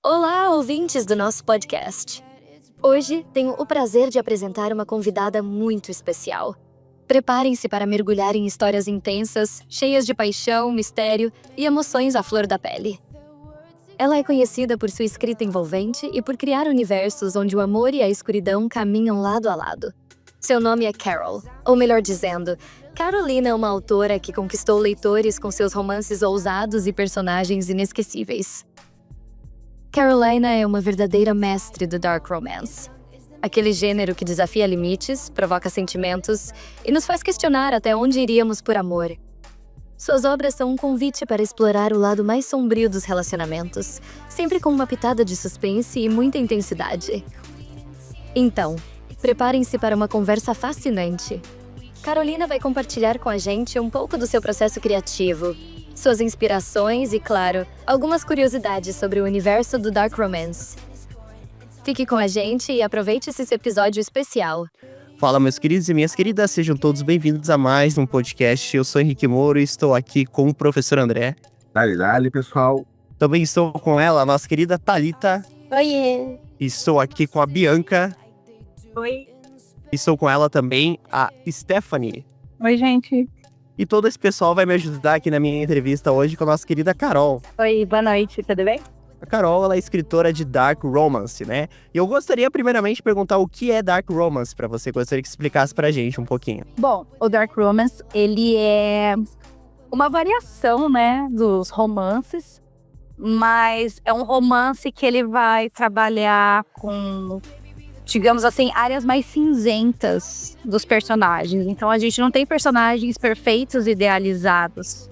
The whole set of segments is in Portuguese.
Olá, ouvintes do nosso podcast. Hoje tenho o prazer de apresentar uma convidada muito especial. Preparem-se para mergulhar em histórias intensas, cheias de paixão, mistério e emoções à flor da pele. Ela é conhecida por sua escrita envolvente e por criar universos onde o amor e a escuridão caminham lado a lado. Seu nome é Carol, ou melhor dizendo, Carolina é uma autora que conquistou leitores com seus romances ousados e personagens inesquecíveis. Carolina é uma verdadeira mestre do dark romance. Aquele gênero que desafia limites, provoca sentimentos e nos faz questionar até onde iríamos por amor. Suas obras são um convite para explorar o lado mais sombrio dos relacionamentos, sempre com uma pitada de suspense e muita intensidade. Então, preparem-se para uma conversa fascinante. Carolina vai compartilhar com a gente um pouco do seu processo criativo, suas inspirações e, claro, algumas curiosidades sobre o universo do dark romance. Fique com a gente e aproveite esse episódio especial. Fala, meus queridos e minhas queridas, sejam todos bem-vindos a mais um podcast. Eu sou Henrique Moro e estou aqui com o professor André. Dale, pessoal. Também estou com ela, a nossa querida Thalita. Oiê! Estou aqui com a Bianca. Oi. Estou com ela também, a Stephanie. Oi, gente. E todo esse pessoal vai me ajudar aqui na minha entrevista hoje com a nossa querida Carol. Oi, boa noite, tudo bem? A Carol, ela é escritora de Dark Romance, né? E eu gostaria primeiramente de perguntar o que é Dark Romance pra você. Gostaria que explicasse pra gente um pouquinho. Bom, o Dark Romance, ele é uma variação, né, dos romances, mas é um romance que ele vai trabalhar com, digamos assim, áreas mais cinzentas dos personagens. Então a gente não tem personagens perfeitos, idealizados,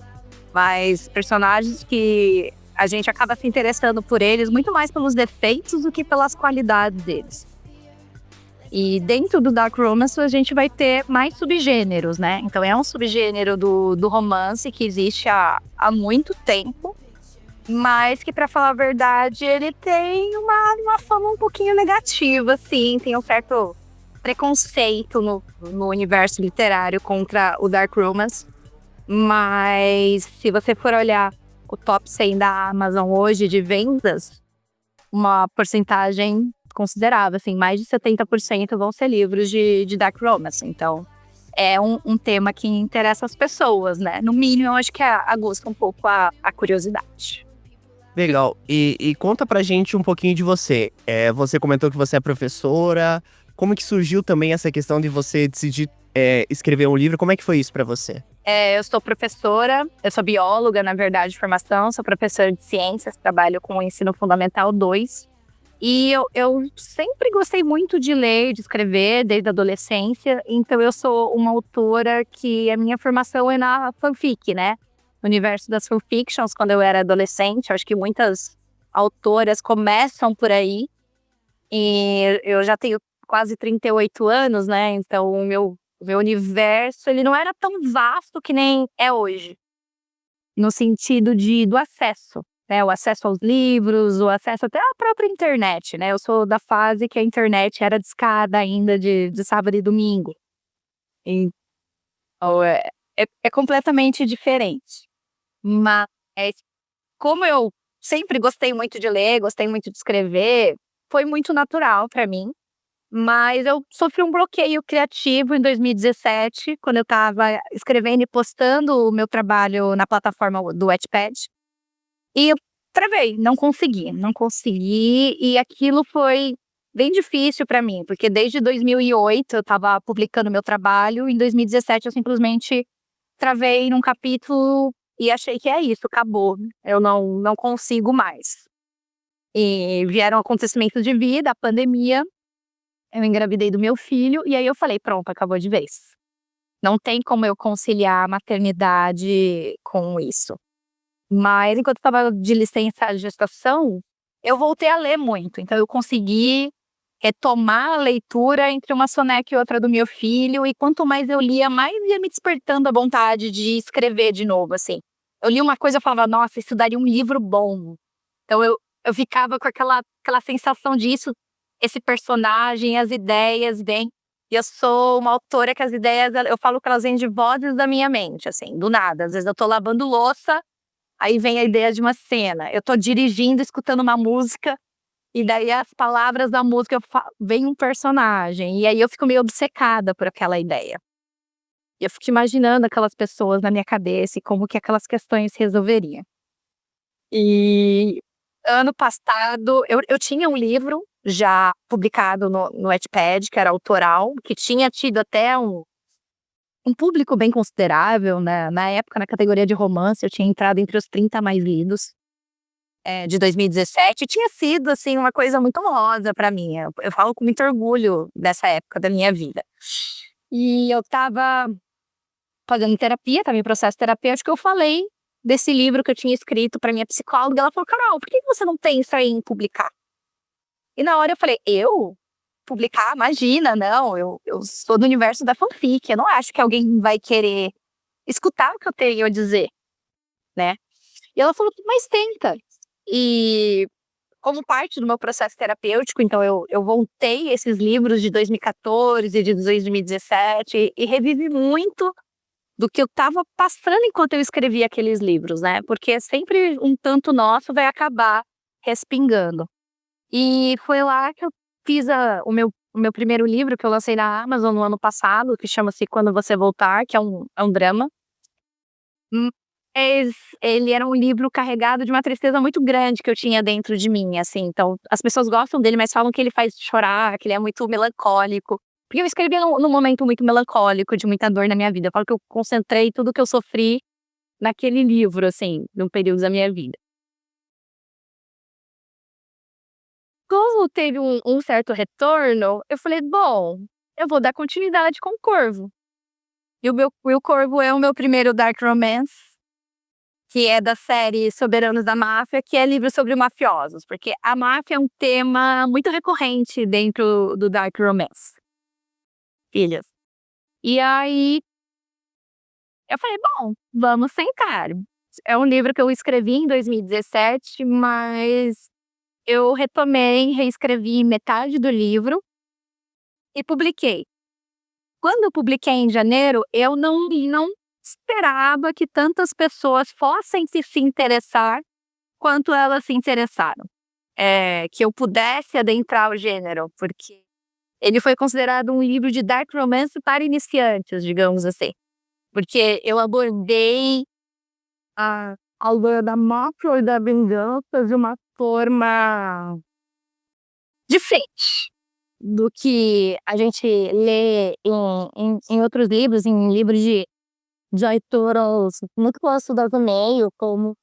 mas personagens que a gente acaba se interessando por eles muito mais pelos defeitos do que pelas qualidades deles. E dentro do Dark Romance a gente vai ter mais subgêneros, né? Então é um subgênero do romance que existe há muito tempo, mas que, pra falar a verdade, ele tem uma fama um pouquinho negativa, assim. Tem um certo preconceito no universo literário contra o Dark Romance. Mas se você for olhar o top 100 da Amazon hoje de vendas, uma porcentagem considerável, assim, mais de 70% vão ser livros de Dark Romance. Então, é um tema que interessa as pessoas, né? No mínimo, eu acho que aguça um pouco a curiosidade. Legal. E conta pra gente um pouquinho de você. Você comentou que você é professora. Como que surgiu também essa questão de você decidir escrever um livro? Como é que foi isso pra você? Eu sou professora, eu sou bióloga, na verdade, de formação, sou professora de ciências, trabalho com o ensino fundamental 2. E eu sempre gostei muito de ler, de escrever, desde a adolescência. Então eu sou uma autora que a minha formação é na fanfic, né? No universo das fanfictions, quando eu era adolescente. Eu acho que muitas autoras começam por aí. E eu já tenho quase 38 anos, né? Então o meu universo, ele não era tão vasto que nem é hoje. No sentido do acesso, né? O acesso aos livros, o acesso até à própria internet, né? Eu sou da fase que a internet era discada ainda de sábado e domingo. Então, é completamente diferente. Mas, como eu sempre gostei muito de ler, gostei muito de escrever, foi muito natural para mim. Mas eu sofri um bloqueio criativo em 2017, quando eu estava escrevendo e postando o meu trabalho na plataforma do Wattpad. E eu travei, não consegui. E aquilo foi bem difícil para mim, porque desde 2008 eu estava publicando meu trabalho. Em 2017 eu simplesmente travei num capítulo e achei que é isso, acabou. Eu não consigo mais. E vieram acontecimentos de vida, a pandemia. Eu engravidei do meu filho e aí eu falei, pronto, acabou de vez. Não tem como eu conciliar a maternidade com isso. Mas enquanto eu estava de licença de gestação, eu voltei a ler muito. Então eu consegui retomar a leitura entre uma soneca e outra do meu filho. E quanto mais eu lia, mais ia me despertando a vontade de escrever de novo, assim. Eu li uma coisa e falava, nossa, isso daria um livro bom. Então eu ficava com aquela sensação disso. Esse personagem, as ideias vêm. E eu sou uma autora que as ideias, eu falo que elas vêm de vozes da minha mente, assim, do nada. Às vezes eu tô lavando louça Aí vem a ideia de uma cena. Eu tô dirigindo, escutando uma música, e daí as palavras da música vem um personagem. E aí eu fico meio obcecada por aquela ideia. E eu fico imaginando aquelas pessoas na minha cabeça e como que aquelas questões se resolveriam. E ano passado, eu tinha um livro já publicado no Wattpad, que era autoral, que tinha tido até um público bem considerável, né? Na época, na categoria de romance, eu tinha entrado entre os 30 mais lidos de 2017. Tinha sido, assim, uma coisa muito honrosa para mim. Eu falo com muito orgulho dessa época da minha vida. E eu tava fazendo terapia, tava em processo terapêutico, eu falei desse livro que eu tinha escrito para minha psicóloga. Ela falou: Carol, por que você não pensa em publicar? E na hora eu falei: eu? Publicar? Imagina, não, eu sou do universo da fanfic, eu não acho que alguém vai querer escutar o que eu tenho a dizer, né? E ela falou: mas tenta. E como parte do meu processo terapêutico, então eu voltei esses livros de 2014 e de 2017 e revivi muito do que eu estava passando enquanto eu escrevia aqueles livros, né? Porque sempre um tanto nosso vai acabar respingando. E foi lá que eu fiz o meu primeiro livro, que eu lancei na Amazon no ano passado, que chama-se Quando Você Voltar, que é um drama. Mas ele era um livro carregado de uma tristeza muito grande que eu tinha dentro de mim, assim. Então, as pessoas gostam dele, mas falam que ele faz chorar, que ele é muito melancólico. Porque eu escrevi num momento muito melancólico, de muita dor na minha vida. Eu falo que eu concentrei tudo que eu sofri naquele livro, assim, num período da minha vida. Como teve um certo retorno, eu falei: bom, eu vou dar continuidade com o Corvo. E o Corvo é o meu primeiro dark romance, que é da série Soberanos da Máfia, que é livro sobre mafiosos, porque a máfia é um tema muito recorrente dentro do dark romance. Filhas. E aí, eu falei: bom, vamos sentar. É um livro que eu escrevi em 2017, mas eu reescrevi metade do livro e publiquei. Quando eu publiquei em janeiro, eu não esperava que tantas pessoas fossem se interessar quanto elas se interessaram. Que eu pudesse adentrar o gênero, porque ele foi considerado um livro de dark romance para iniciantes, digamos assim. Porque eu abordei a aldeia da máfia e da vingança de uma forma diferente do que a gente lê em outros livros, em livros de autoras muito conhecidas do meio, como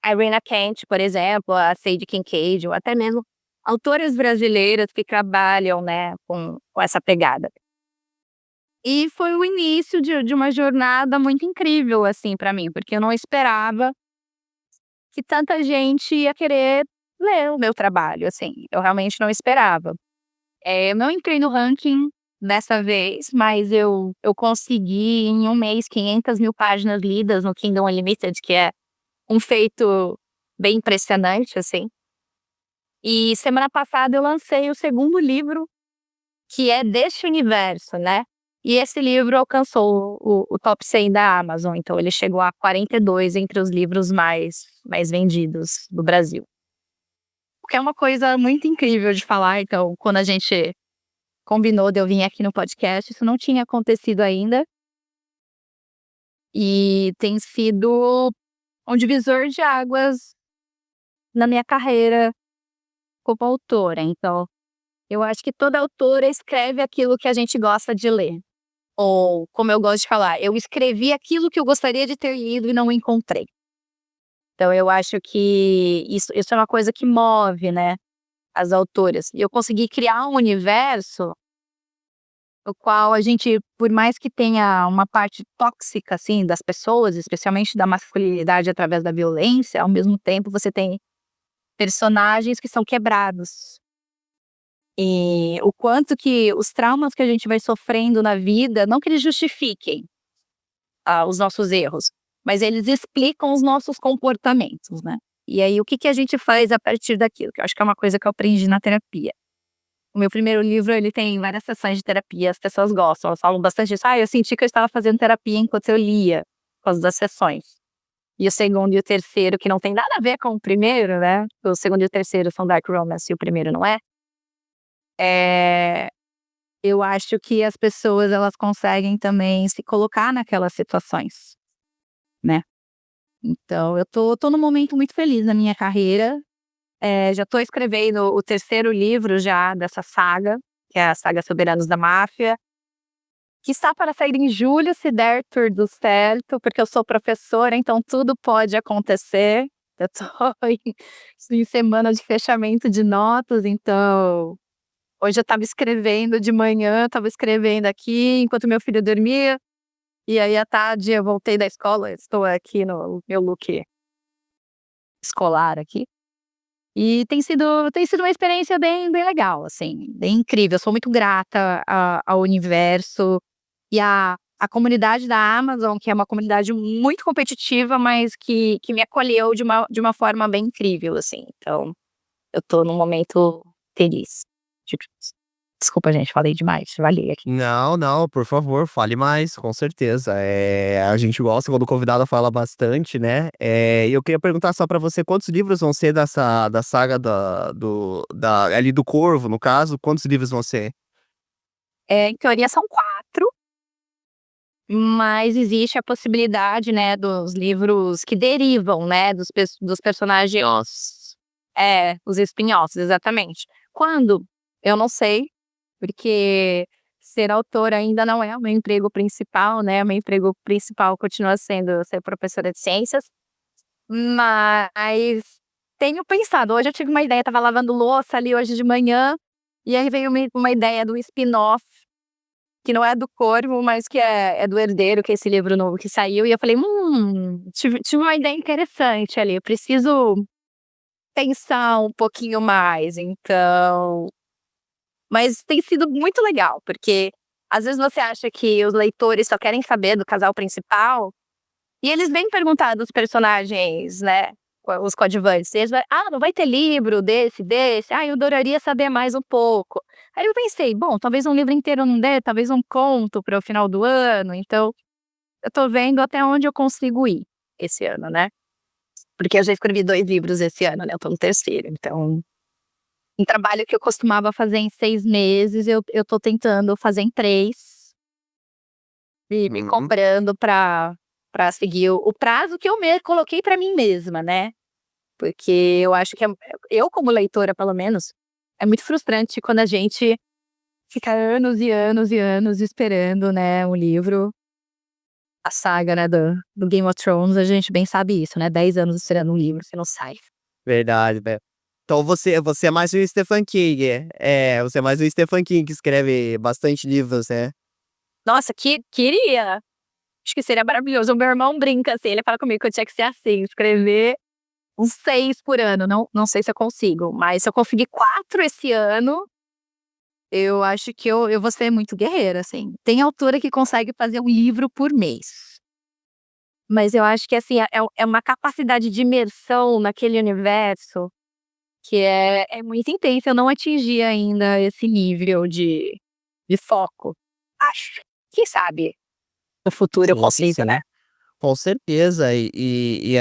a Irina Kent, por exemplo, a Sadie Kincaid, ou até mesmo autoras brasileiras que trabalham, né, com essa pegada. E foi o início de uma jornada muito incrível, assim, para mim, porque eu não esperava que tanta gente ia querer ler o meu trabalho, assim, eu realmente não esperava. Eu não entrei no ranking dessa vez, mas eu consegui em um mês 500.000 páginas lidas no Kindle Unlimited, que é um feito bem impressionante, assim. E semana passada eu lancei o segundo livro, que é deste universo, né? E esse livro alcançou o top 100 da Amazon, então ele chegou a 42 entre os livros mais vendidos do Brasil. O que é uma coisa muito incrível de falar. Então, quando a gente combinou de eu vir aqui no podcast, isso não tinha acontecido ainda. E tem sido um divisor de águas na minha carreira como autora. Então, eu acho que toda autora escreve aquilo que a gente gosta de ler. Ou, como eu gosto de falar, eu escrevi aquilo que eu gostaria de ter lido e não encontrei. Então, eu acho que isso é uma coisa que move, né, as autoras. E eu consegui criar um universo no qual a gente, por mais que tenha uma parte tóxica, assim, das pessoas, especialmente da masculinidade através da violência, ao mesmo tempo você tem personagens que são quebrados. E o quanto que os traumas que a gente vai sofrendo na vida, não que eles justifiquem os nossos erros, mas eles explicam os nossos comportamentos, né? E aí, o que a gente faz a partir daquilo? Que eu acho que é uma coisa que eu aprendi na terapia. O meu primeiro livro, ele tem várias sessões de terapia, as pessoas gostam, elas falam bastante disso. Eu senti que eu estava fazendo terapia enquanto eu lia, por causa das sessões. E o segundo e o terceiro, que não tem nada a ver com o primeiro, né? O segundo e o terceiro são dark romance e o primeiro não é. Eu acho que as pessoas, elas conseguem também se colocar naquelas situações, né? Então, eu tô num momento muito feliz na minha carreira. Já tô escrevendo o terceiro livro já dessa saga, que é a saga Soberanos da Máfia, que está para sair em julho, se der tudo certo, porque eu sou professora, então tudo pode acontecer. Eu tô em semana de fechamento de notas, então hoje eu estava escrevendo de manhã, estava escrevendo aqui enquanto meu filho dormia, e aí à tarde eu voltei da escola, estou aqui no meu look escolar aqui. E tem sido uma experiência bem legal, assim, bem incrível. Eu sou muito grata ao universo e à comunidade da Amazon, que é uma comunidade muito competitiva, mas que me acolheu de uma forma bem incrível, assim. Então, eu tô num momento feliz. Tipo, desculpa, gente, falei demais, valeu aqui. Não, não, por favor, fale mais, com certeza. A gente gosta quando o convidado fala bastante, né? E eu queria perguntar só pra você, quantos livros vão ser da saga ali do Corvo, no caso? Quantos livros vão ser? Em teoria são 4, mas existe a possibilidade, né, dos livros que derivam, né, dos personagens. Os spin-offs, exatamente. Quando? Eu não sei, porque ser autora ainda não é o meu emprego principal, né? O meu emprego principal continua sendo ser professora de ciências, mas tenho pensado. Hoje eu tive uma ideia, estava lavando louça ali hoje de manhã, e aí veio uma ideia do spin-off, que não é do Corvo, mas que é do Herdeiro, que é esse livro novo que saiu, e eu falei, tive uma ideia interessante ali, eu preciso pensar um pouquinho mais, então. Mas tem sido muito legal, porque às vezes você acha que os leitores só querem saber do casal principal, e eles vêm perguntar dos personagens, né, os coadjuvantes. E eles vai, não vai ter livro desse, eu adoraria saber mais um pouco. Aí eu pensei, bom, talvez um livro inteiro não dê, talvez um conto para o final do ano, então eu tô vendo até onde eu consigo ir esse ano, né? Porque eu já escrevi 2 livros esse ano, né, eu tô no terceiro, então um trabalho que eu costumava fazer em 6 meses, eu tô tentando fazer em 3 e me Uhum. cobrando pra seguir o prazo que eu coloquei pra mim mesma, né. Porque eu acho que eu como leitora, pelo menos, é muito frustrante quando a gente fica anos e anos e anos esperando, né, um livro. A saga, né, do Game of Thrones, a gente bem sabe isso, né, 10 anos esperando um livro que não sai. Verdade, velho. Então você é mais o Stephen King, você é mais o Stephen King, que escreve bastante livros, né? Nossa, queria! Acho que seria maravilhoso. O meu irmão brinca assim, ele fala comigo que eu tinha que ser assim, escrever uns 6 por ano. Não sei se eu consigo, mas se eu conseguir 4 esse ano, eu acho que eu vou ser muito guerreira, assim. Tem autora que consegue fazer um livro por mês. Mas eu acho que, assim, é uma capacidade de imersão naquele universo que é muito intensa. Eu não atingi ainda esse nível de foco. Acho. Quem sabe no futuro eu Sim, consigo, né? com certeza. E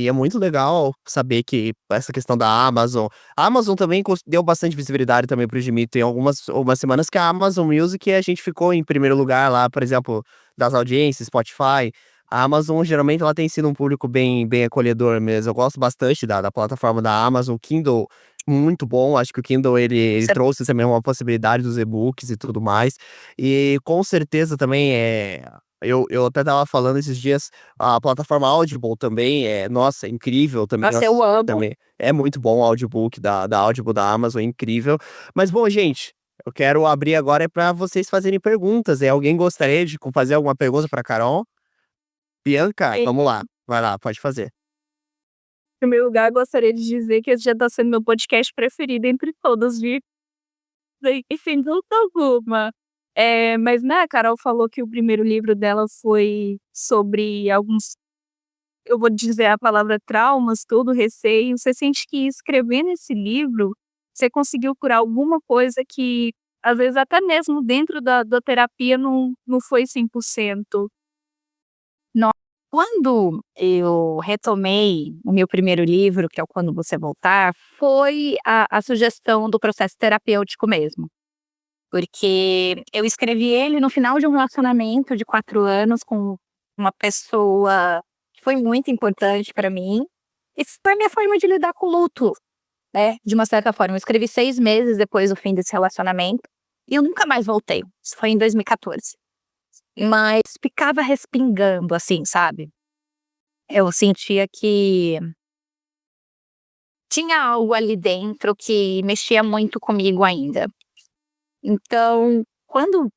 é muito legal saber que essa questão da Amazon. A Amazon também deu bastante visibilidade também pro Jimmy. Tem algumas semanas que a Amazon Music a gente ficou em primeiro lugar lá, por exemplo, das audiências, Spotify. A Amazon, geralmente, ela tem sido um público bem acolhedor mesmo. Eu gosto bastante da plataforma da Amazon. O Kindle, muito bom. Acho que o Kindle, ele trouxe também uma possibilidade dos e-books e tudo mais. E com certeza também eu até tava falando esses dias, a plataforma Audible também nossa, é incrível também. Nossa, eu amo. Também é muito bom o audiobook da Audible da Amazon, é incrível. Mas bom, gente, eu quero abrir agora para vocês fazerem perguntas. Alguém gostaria de fazer alguma pergunta para Carol? Bianca, Em vamos lá. Vai lá, pode fazer. primeiro lugar, gostaria de dizer que esse já tá sendo meu podcast preferido entre todos, viu? Sem dúvida alguma. Mas, né, a Carol falou que o primeiro livro dela foi sobre alguns, eu vou dizer a palavra traumas, todo receio. Você sente que escrevendo esse livro, você conseguiu curar alguma coisa que, às vezes, até mesmo dentro da terapia não foi 100%. Quando eu retomei o meu primeiro livro, que é o Quando Você Voltar, foi a sugestão do processo terapêutico mesmo. Porque eu escrevi ele no final de um relacionamento de 4 anos com uma pessoa que foi muito importante para mim. Isso foi a minha forma de lidar com o luto, né, de uma certa forma. Eu escrevi 6 meses depois do fim desse relacionamento e eu nunca mais voltei. Isso foi em 2014. Mas ficava respingando, assim, sabe. Eu sentia que tinha algo ali dentro que mexia muito comigo ainda. Então, quando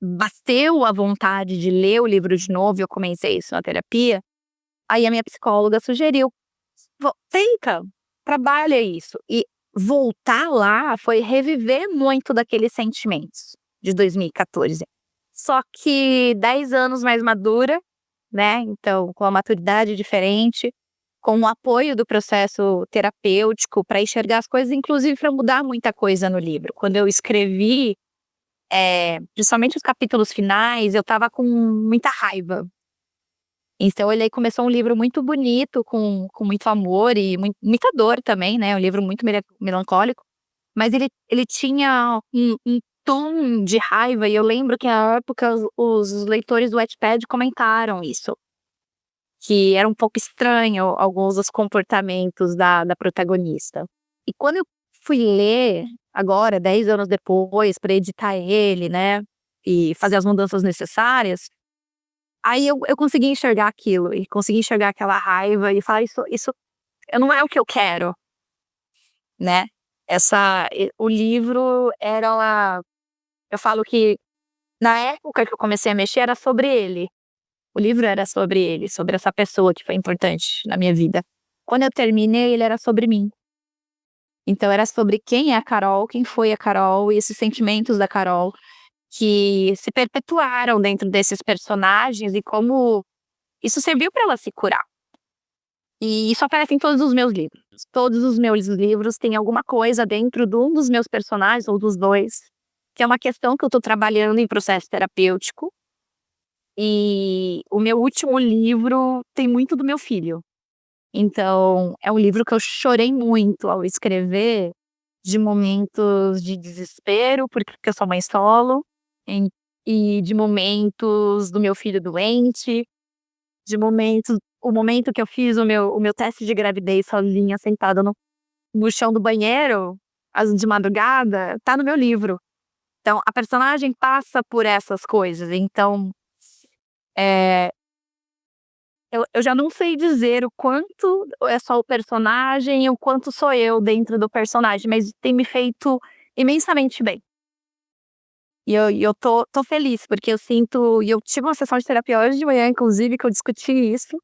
bateu a vontade de ler o livro de novo, eu comecei isso na terapia, aí a minha psicóloga sugeriu: Tenta, trabalha isso". E voltar lá foi reviver muito daqueles sentimentos de 2014. Só que 10 anos mais madura, né, então com a maturidade diferente, com o apoio do processo terapêutico para enxergar as coisas, inclusive para mudar muita coisa no livro. Quando eu escrevi, principalmente os capítulos finais, eu estava com muita raiva. Então ele começou um livro muito bonito, com muito amor e muita dor também, né, um livro muito melancólico, mas ele tinha um tom de raiva e eu lembro que na época os leitores do Wattpad comentaram isso, que era um pouco estranho alguns dos comportamentos da protagonista. E quando eu fui ler, agora 10 anos depois, para editar ele, né, e fazer as mudanças necessárias, aí eu consegui enxergar aquilo, e consegui enxergar aquela raiva e falar: "Isso não é o que eu quero", né. O livro era eu falo que na época que eu comecei a mexer era sobre ele. O livro era sobre ele, sobre essa pessoa que foi importante na minha vida. Quando eu terminei, ele era sobre mim. Então era sobre quem é a Carol, quem foi a Carol e esses sentimentos da Carol que se perpetuaram dentro desses personagens e como isso serviu para ela se curar. E isso aparece em todos os meus livros. Todos os meus livros têm alguma coisa dentro de um dos meus personagens, ou dos dois, que é uma questão que eu estou trabalhando em processo terapêutico. E o meu último livro tem muito do meu filho. Então, é um livro que eu chorei muito ao escrever, de momentos de desespero, porque eu sou mãe solo, em e de momentos do meu filho doente, de momentos o momento que eu fiz o meu teste de gravidez sozinha, sentada no chão do banheiro, de madrugada, tá no meu livro. Então, a personagem passa por essas coisas, então, eh, eu já não sei dizer o quanto é só o personagem e o quanto sou eu dentro do personagem, mas tem me feito imensamente bem. E eu tô feliz, porque eu sinto e eu tive uma sessão de terapia hoje de manhã, inclusive, que eu discuti isso,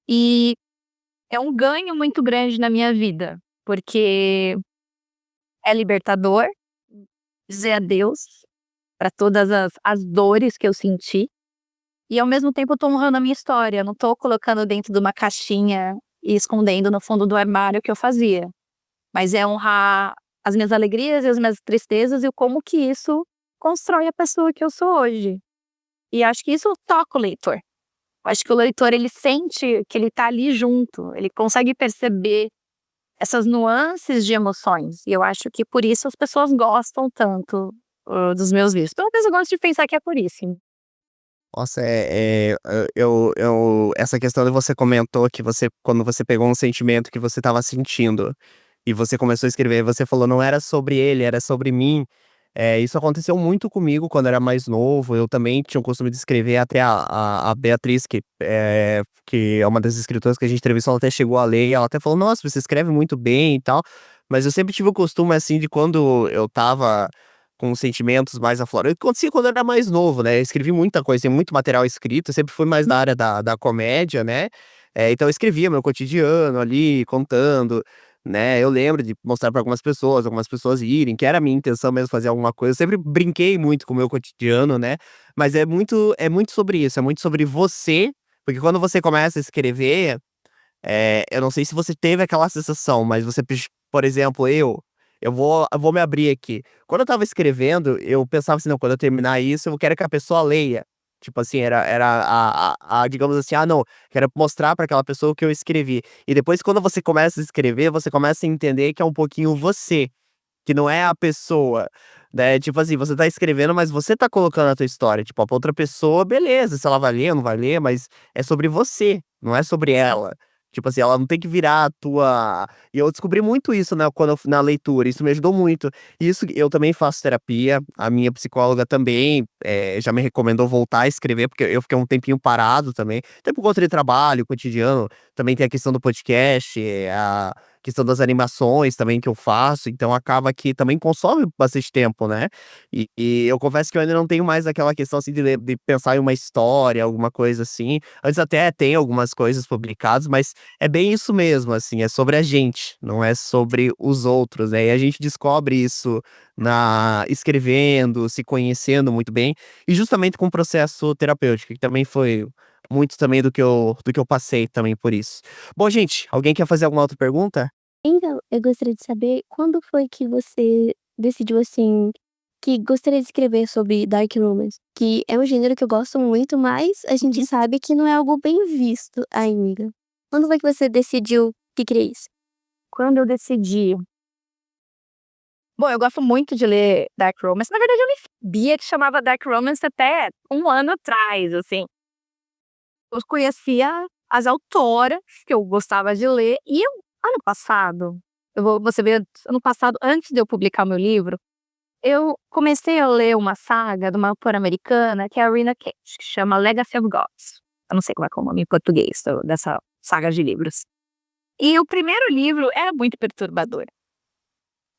e é um ganho muito grande na minha vida, porque é libertador dizer adeus para todas as dores que eu senti, e ao mesmo tempo eu tô honrando a minha história, eu não tô colocando dentro de uma caixinha e escondendo no fundo do armário o que eu fazia, mas é honrar as minhas alegrias e as minhas tristezas e o como que isso constrói a pessoa que eu sou hoje. E acho que isso toca o leitor. Eu acho que o leitor ele sente que ele tá ali junto, ele consegue perceber essas nuances de emoções, e eu acho que por isso as pessoas gostam tanto, dos meus livros. Pelo menos eu gosto de pensar que é por isso. Nossa, essa questão de você comentou que você quando você pegou um sentimento que você estava sentindo, e você começou a escrever, você falou: "Não era sobre ele, era sobre mim". Isso aconteceu muito comigo quando eu era mais novo, eu também tinha o costume de escrever, até a Beatriz, que é uma das escritoras que a gente entrevistou, ela até chegou a ler, e ela até falou: "Nossa, você escreve muito bem e tal", mas eu sempre tive o costume, assim, de quando eu estava com os sentimentos mais aflorados acontecia quando eu era mais novo, né, eu escrevi muita coisa, tem muito material escrito, eu sempre fui mais da área da comédia, né, então eu escrevia meu cotidiano ali, contando, né, eu lembro de mostrar pra algumas pessoas irem, que era a minha intenção mesmo fazer alguma coisa, eu sempre brinquei muito com o meu cotidiano, né, mas é muito sobre isso, é muito sobre você, porque quando você começa a escrever, eu não sei se você teve aquela sensação, mas você por exemplo, eu vou me abrir aqui. Quando eu estava escrevendo, eu pensava assim: "Não, quando eu terminar isso, eu quero que a pessoa leia", Tipo assim, era digamos assim, não, quero mostrar pra aquela pessoa o que eu escrevi. E depois quando você começa a escrever, você começa a entender que é um pouquinho você, que não é a pessoa, né, tipo assim, você tá escrevendo, mas você tá colocando a tua história, tipo, a outra pessoa, beleza, se ela vai ler ou não vai ler, mas é sobre você, não é sobre ela. Tipo assim, ela não tem que virar a tua e eu descobri muito isso, né, quando eu na leitura, isso me ajudou muito. Isso eu também faço terapia, a minha psicóloga também, já me recomendou voltar a escrever, porque eu fiquei um tempinho parado também, até por conta de trabalho, cotidiano, também tem a questão do podcast, a questão das animações também que eu faço, então acaba que também consome bastante tempo, né. E eu confesso que eu ainda não tenho mais aquela questão, assim, de pensar em uma história, alguma coisa assim. Antes até tem algumas coisas publicadas, mas é bem isso mesmo, assim, é sobre a gente, não é sobre os outros, né. E a gente descobre isso na escrevendo, se conhecendo muito bem, e justamente com o processo terapêutico, que também foi muito também do que eu passei também por isso. Bom, gente, alguém quer fazer alguma outra pergunta? Então, eu gostaria de saber quando foi que você decidiu, assim, que gostaria de escrever sobre dark romance? Que é um gênero que eu gosto muito, mas a gente sabe que não é algo bem visto ainda. Quando foi que você decidiu que queria isso? Quando eu decidi. Bom, eu gosto muito de ler Dark Romance. Na verdade, eu nem sabia que chamava Dark Romance até um ano atrás, assim. Eu conhecia as autoras que eu gostava de ler, e ano passado, você vê, ano passado, antes de eu publicar meu livro, eu comecei a ler uma saga de uma autora americana, que é a Rina Cage, que chama Legacy of Gods. Eu não sei como é que é o nome em português dessa saga de livros. E o primeiro livro era muito perturbador.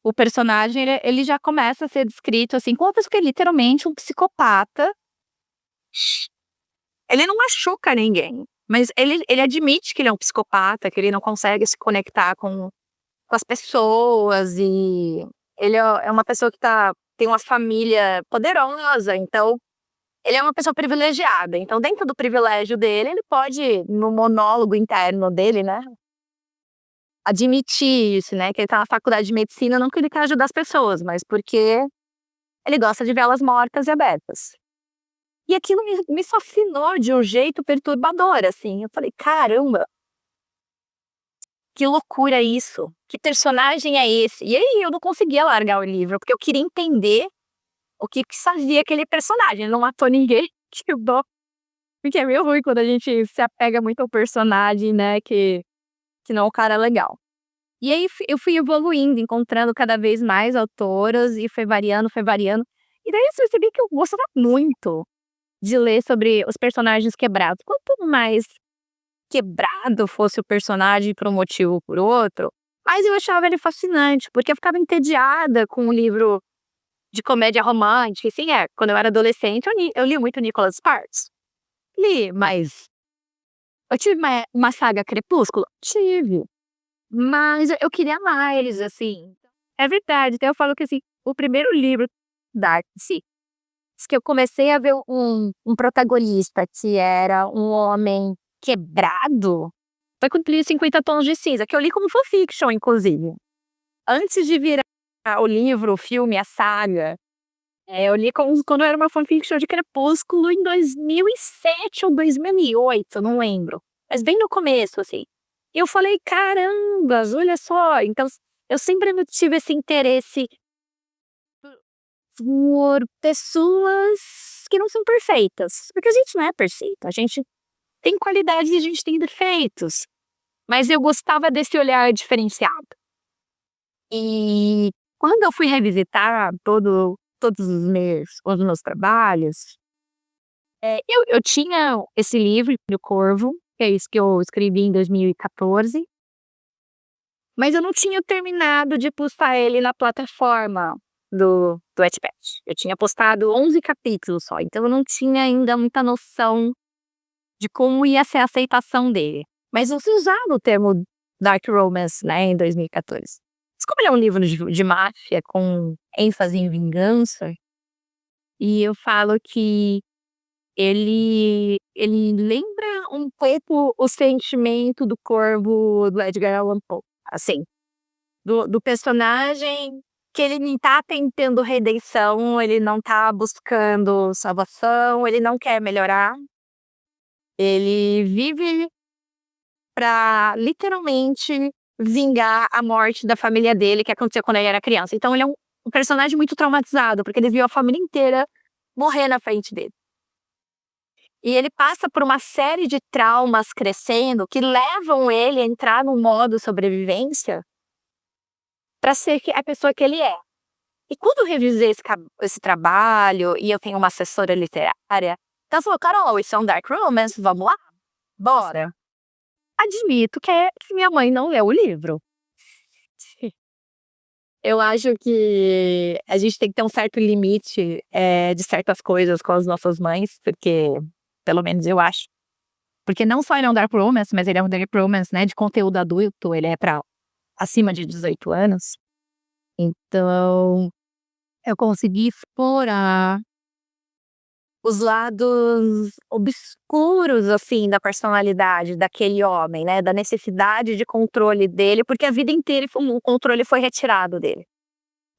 O personagem, ele já começa a ser descrito assim, como uma pessoa que é literalmente um psicopata. Ele não machuca ninguém, mas ele admite que ele é um psicopata, que ele não consegue se conectar com as pessoas, e ele é uma pessoa que tem uma família poderosa, então ele é uma pessoa privilegiada. Então, dentro do privilégio dele, ele pode, no monólogo interno dele, né, admitir isso, né, que ele tá na faculdade de medicina, não que ele quer ajudar as pessoas, mas porque ele gosta de velas mortas e abertas. E aquilo me fascinou de um jeito perturbador, assim. Eu falei: "Caramba, que loucura isso! Que personagem é esse?". E aí eu não conseguia largar o livro, porque eu queria entender o que fazia aquele personagem. Ele não matou ninguém, que dó. Porque é meio ruim quando a gente se apega muito ao personagem, né, que não é um cara legal. E aí eu fui evoluindo, encontrando cada vez mais autoras, e foi variando, foi variando. E daí eu percebi que eu gostava muito de ler sobre os personagens quebrados. Quanto mais quebrado fosse o personagem por um motivo ou por outro, mais eu achava ele fascinante, porque eu ficava entediada com um livro de comédia romântica. Assim, quando eu era adolescente, eu li muito Nicholas Sparks. Li, mas eu tive uma saga Crepúsculo? Tive. Mas eu queria mais, assim. É verdade, então eu falo que, assim, o primeiro livro Dark, sim, que eu comecei a ver um protagonista que era um homem quebrado, foi quando eu li 50 Tons de Cinza, que eu li como fanfiction, inclusive. Antes de virar o livro, o filme, a saga, eu li quando era uma fanfiction de Crepúsculo em 2007 ou 2008, eu não lembro. Mas bem no começo, assim. E eu falei: "Carambas, olha só". Então, eu sempre tive esse interesse por pessoas que não são perfeitas, porque a gente não é perfeita, a gente tem qualidades e a gente tem defeitos, mas eu gostava desse olhar diferenciado. E quando eu fui revisitar todos os meus trabalhos, eu tinha esse livro, O Corvo, que é isso que eu escrevi em 2014, mas eu não tinha terminado de postar ele na plataforma do Wattpad. Eu tinha postado 11 capítulos só, então eu não tinha ainda muita noção de como ia ser a aceitação dele. Mas você usava o termo dark romance, né, em 2014. Mas como ele é um livro de máfia com ênfase em vingança, e eu falo que ele lembra um pouco o sentimento do Corvo do Edgar Allan Poe, assim, do personagem porque ele não tá tentando redenção, ele não tá buscando salvação, ele não quer melhorar. Ele vive pra literalmente vingar a morte da família dele, que aconteceu quando ele era criança. Então ele é um personagem muito traumatizado, porque ele viu a família inteira morrer na frente dele. E ele passa por uma série de traumas crescendo que levam ele a entrar no modo sobrevivência para ser a pessoa que ele é. E quando eu revisei esse trabalho, e eu tenho uma assessora literária, ela falou: Carol, isso é um dark romance, vamos lá? Bora. Admito que minha mãe não leu o livro. Eu acho que a gente tem que ter um certo limite de certas coisas com as nossas mães, porque, pelo menos eu acho. Porque não só ele é um dark romance, mas ele é um dark romance, né, de conteúdo adulto, ele é para acima de 18 anos. Então, eu consegui explorar os lados obscuros, assim, da personalidade daquele homem, né, da necessidade de controle dele, porque a vida inteira o controle foi retirado dele.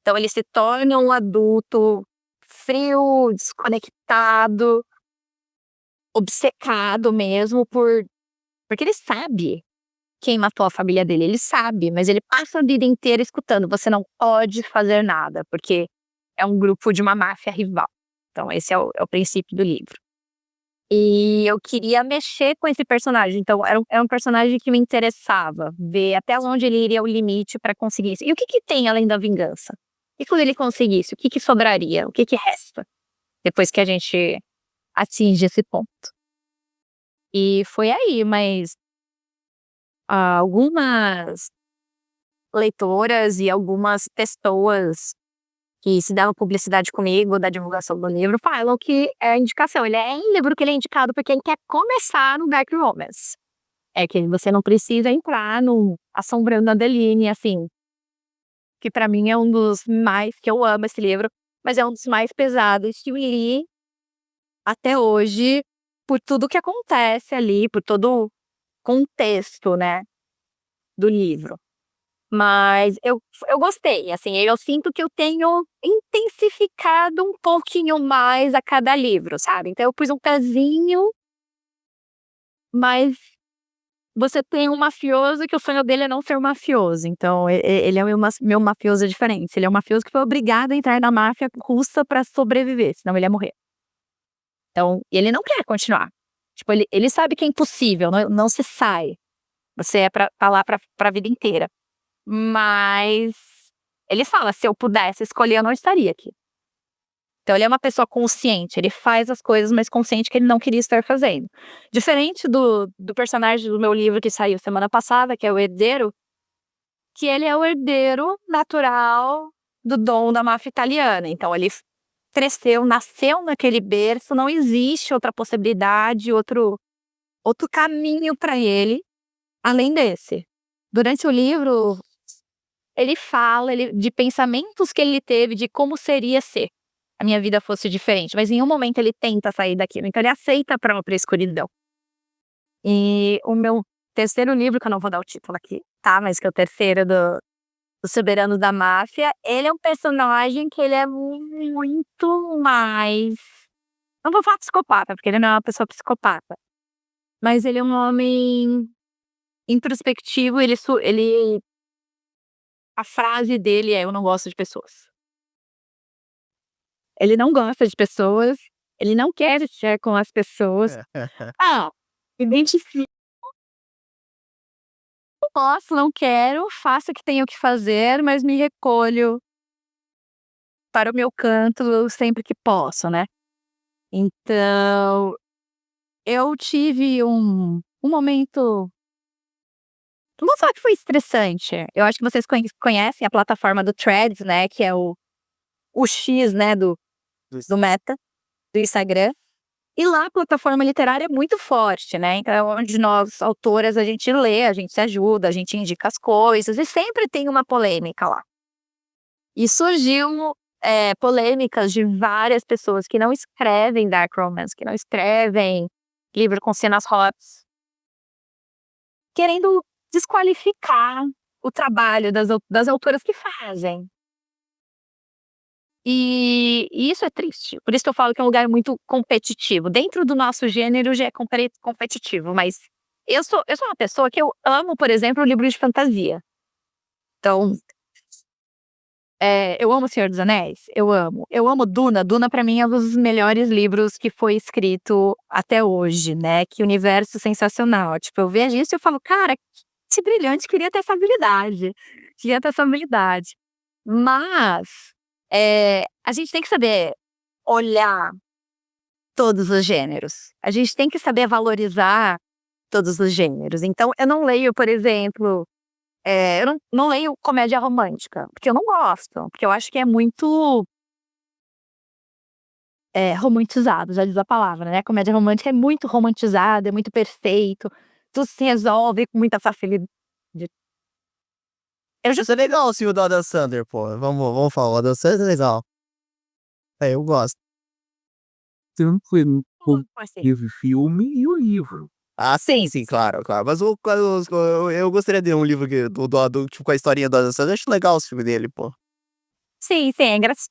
Então ele se torna um adulto frio, desconectado, obcecado mesmo porque ele sabe quem matou a família dele, ele sabe, mas ele passa a vida inteira escutando: você não pode fazer nada, porque é um grupo de uma máfia rival. Então esse é o princípio do livro. E eu queria mexer com esse personagem, então era um personagem que me interessava, ver até onde ele iria o limite para conseguir isso. E o que tem além da vingança? E quando ele conseguisse, o que sobraria? O que resta? Depois que a gente atinge esse ponto. E foi aí, mas algumas leitoras e algumas pessoas que se davam publicidade comigo, da divulgação do livro, falam que é a indicação. Ele é um livro que ele é indicado para quem quer começar no dark romance. É que você não precisa entrar no Assombrando Adeline, assim, que pra mim é um dos mais, que eu amo esse livro, mas é um dos mais pesados que eu li até hoje, por tudo que acontece ali, por todo o contexto, né, do livro. Mas eu gostei, assim, eu sinto que eu tenho intensificado um pouquinho mais a cada livro, sabe. Então eu pus um pezinho, mas você tem um mafioso que o sonho dele é não ser um mafioso, então ele é meu mafioso diferente, ele é um mafioso que foi obrigado a entrar na máfia russa pra sobreviver, senão ele ia morrer. Então, ele não quer continuar. Tipo, ele sabe que é impossível, não se sai. Você é tá lá pra vida inteira. Mas ele fala: se eu pudesse escolher, eu não estaria aqui. Então ele é uma pessoa consciente, ele faz as coisas, mas consciente que ele não queria estar fazendo. Diferente do personagem do meu livro que saiu semana passada, que é o herdeiro, que ele é o herdeiro natural do dom da máfia italiana. Então ele cresceu, nasceu naquele berço, não existe outra possibilidade, outro caminho para ele, além desse. Durante o livro, ele fala de pensamentos que ele teve de como seria ser a minha vida fosse diferente, mas em nenhum momento ele tenta sair daquilo, então ele aceita a própria escuridão. E o meu terceiro livro, que eu não vou dar o título aqui, tá? Mas que é o terceiro do Soberano da Máfia, ele é um personagem que ele é muito mais... Não vou falar psicopata, porque ele não é uma pessoa psicopata. Mas ele é um homem introspectivo, a frase dele é: eu não gosto de pessoas. Ele não gosta de pessoas, ele não quer estar com as pessoas. Me identifico. Não posso, não quero, faço o que tenho que fazer, mas me recolho para o meu canto sempre que posso, né. Então, eu tive um momento, não vou falar que foi estressante, eu acho que vocês conhecem a plataforma do Threads, né, que é o X, né, do Meta, do Instagram. E lá a plataforma literária é muito forte, né, então é onde nós, autoras, a gente lê, a gente se ajuda, a gente indica as coisas, e sempre tem uma polêmica lá. E surgiu polêmicas de várias pessoas que não escrevem dark romance, que não escrevem livro com cenas hot, querendo desqualificar o trabalho das autoras que fazem. E isso é triste. Por isso que eu falo que é um lugar muito competitivo. Dentro do nosso gênero já é competitivo, mas eu sou uma pessoa que eu amo, por exemplo, livros de fantasia. Então, eu amo O Senhor dos Anéis, eu amo. Eu amo Duna. Duna, pra mim, é um dos melhores livros que foi escrito até hoje, né? Que universo sensacional. Tipo, eu vejo isso e eu falo, cara, que brilhante, queria ter essa habilidade. Queria ter essa habilidade. Mas a gente tem que saber olhar todos os gêneros. A gente tem que saber valorizar todos os gêneros. Então, eu não leio, por exemplo, eu não leio comédia romântica, porque eu não gosto, porque eu acho que é muito romantizado, já diz a palavra, né? Comédia romântica é muito romantizada, é muito perfeito, tudo se resolve com muita facilidade. Eu já Isso é legal, o filme do Adam Sandler, pô. Vamos falar, o Adam Sandler é legal. Eu gosto. Tanto foi no assim, teve filme e o livro. Ah, sim, claro. Mas eu gostaria de ler um livro tipo, com a historinha do Adam Sandler. Eu acho legal o filme dele, pô. sim, é engraçado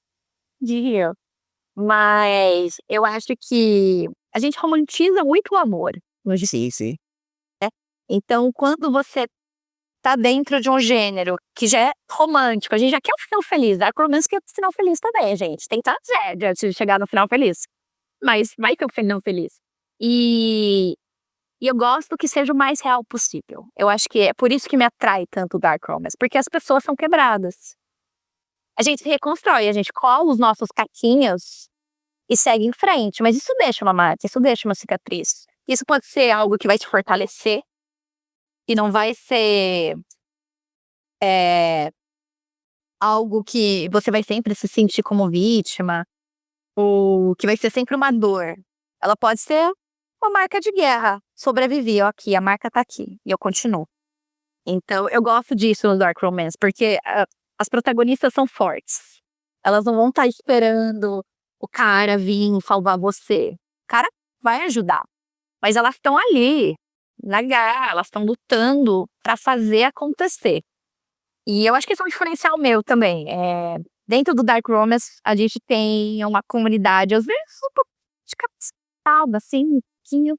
de rir. Mas eu acho que a gente romantiza muito o amor hoje. Sim. Então, quando você tá dentro de um gênero que já é romântico, a gente já quer um final feliz. Dark Romance quer um final feliz também, gente. Tem tragédia antes de chegar no final feliz. Mas vai ter um final feliz. E eu gosto que seja o mais real possível. Eu acho que é por isso que me atrai tanto o Dark Romance. Porque as pessoas são quebradas. A gente se reconstrói, a gente cola os nossos caquinhos e segue em frente. Mas isso deixa uma marca, isso deixa uma cicatriz. Isso pode ser algo que vai te fortalecer. E não vai ser algo que você vai sempre se sentir como vítima, ou que vai ser sempre uma dor. Ela pode ser uma marca de guerra. Sobrevivi, ó, aqui, a marca tá aqui, e eu continuo. Então, eu gosto disso no Dark Romance, porque as protagonistas são fortes. Elas não vão estar esperando o cara vir salvar você. O cara vai ajudar. Mas elas estão ali, na guerra, elas estão lutando pra fazer acontecer. E eu acho que isso é um diferencial meu também. Dentro do Dark Romance, a gente tem uma comunidade, às vezes, um pouco de cabeçada, assim, um pouquinho,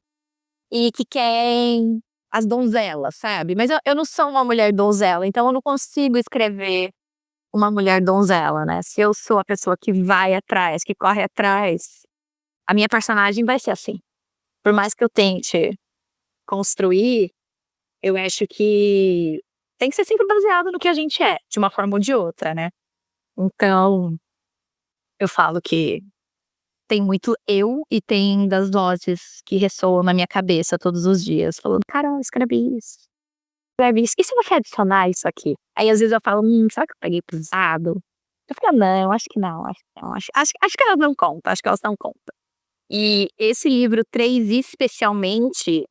e que querem as donzelas, sabe? Mas eu não sou uma mulher donzela, então eu não consigo escrever uma mulher donzela, né? Se eu sou a pessoa que vai atrás, que corre atrás, a minha personagem vai ser assim. Por mais que eu tente construir, eu acho que tem que ser sempre baseado no que a gente é, de uma forma ou de outra, né? Então, eu falo que tem muito eu e tem das vozes que ressoam na minha cabeça todos os dias, falando, Carol, escreve isso. Escreve isso. E se você adicionar isso aqui? Aí, às vezes, eu falo, será que eu peguei pesado? Eu falo, não, acho que não, acho que não. Acho que elas não contam, acho que elas não contam. E esse livro 3, especialmente,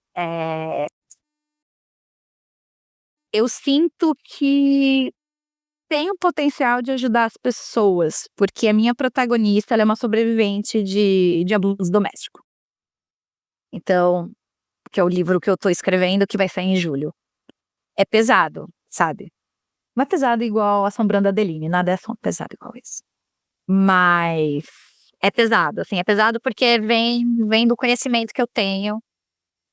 eu sinto que tem o potencial de ajudar as pessoas, porque a minha protagonista, ela é uma sobrevivente de abuso doméstico. Então, que é o livro que eu tô escrevendo, que vai sair em julho. É pesado, sabe? Não é pesado igual Assombrando a Adeline, nada é pesado igual isso. Mas é pesado, assim, é pesado porque vem do conhecimento que eu tenho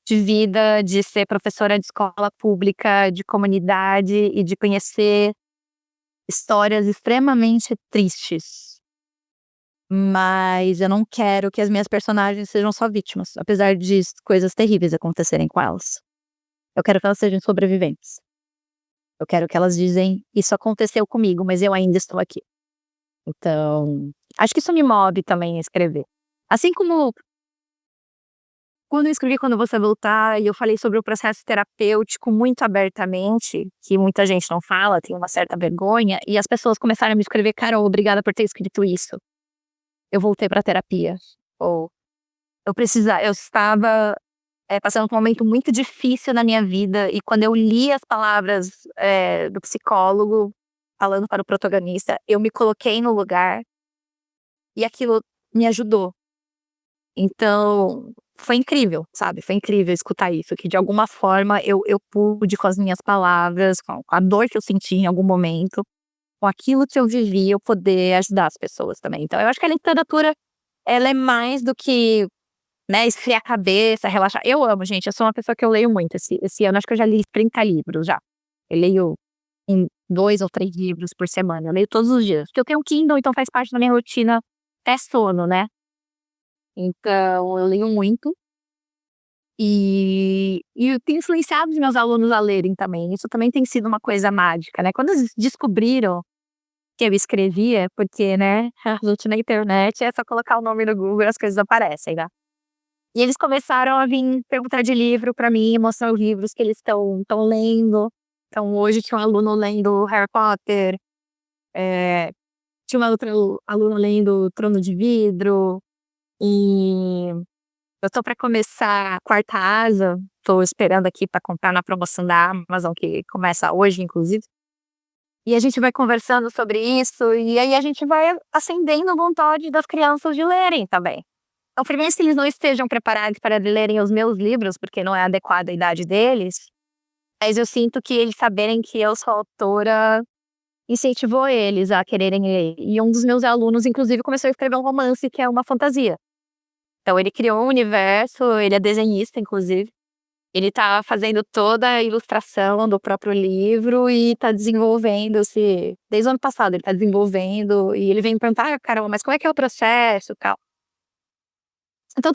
de vida, de ser professora de escola pública, de comunidade e de conhecer histórias extremamente tristes. Mas eu não quero que as minhas personagens sejam só vítimas, apesar de coisas terríveis acontecerem com elas. Eu quero que elas sejam sobreviventes. Eu quero que elas dizem, isso aconteceu comigo, mas eu ainda estou aqui. Então, acho que isso me move também a escrever. Assim como quando eu escrevi Quando Você Voltar, e eu falei sobre o processo terapêutico muito abertamente, que muita gente não fala, tem uma certa vergonha, e as pessoas começaram a me escrever, Carol, obrigada por ter escrito isso. Eu voltei pra terapia. Ou eu estava passando por um momento muito difícil na minha vida, e quando eu li as palavras do psicólogo falando para o protagonista, eu me coloquei no lugar, e aquilo me ajudou. Então, foi incrível, sabe? Foi incrível escutar isso, que de alguma forma eu pude, com as minhas palavras, com a dor que eu senti em algum momento, com aquilo que eu vivi, eu poder ajudar as pessoas também. Então, eu acho que a literatura, ela é mais do que, né, esfriar a cabeça, relaxar. Eu amo, gente, eu sou uma pessoa que eu leio muito. Esse ano, acho que eu já li 30 livros já. Eu leio em 2 ou 3 livros por semana. Eu leio todos os dias. Porque eu tenho um Kindle, então faz parte da minha rotina até sono, né? Então, eu leio muito. E eu tenho influenciado os meus alunos a lerem também. Isso também tem sido uma coisa mágica, né? Quando eles descobriram que eu escrevia, porque, né, a luta na internet é só colocar o nome no Google e as coisas aparecem, né? E eles começaram a vir perguntar de livro pra mim, mostrar os livros que eles estão lendo. Então, hoje tinha um aluno lendo Harry Potter, tinha uma outra aluna lendo Trono de Vidro, e eu tô pra começar a Quarta Asa, tô esperando aqui pra comprar na promoção da Amazon, que começa hoje, inclusive. E a gente vai conversando sobre isso, e aí a gente vai acendendo a vontade das crianças de lerem também. Então, primeiro, se eles não estejam preparados para lerem os meus livros, porque não é adequada a idade deles, mas eu sinto que eles saberem que eu sou autora incentivou eles a quererem ler. E um dos meus alunos, inclusive, começou a escrever um romance que é uma fantasia. Então, ele criou um universo, ele é desenhista, inclusive. Ele tá fazendo toda a ilustração do próprio livro e tá desenvolvendo-se. Desde o ano passado, ele tá desenvolvendo. E ele vem me perguntar, caramba, mas como é que é o processo e tal? Então,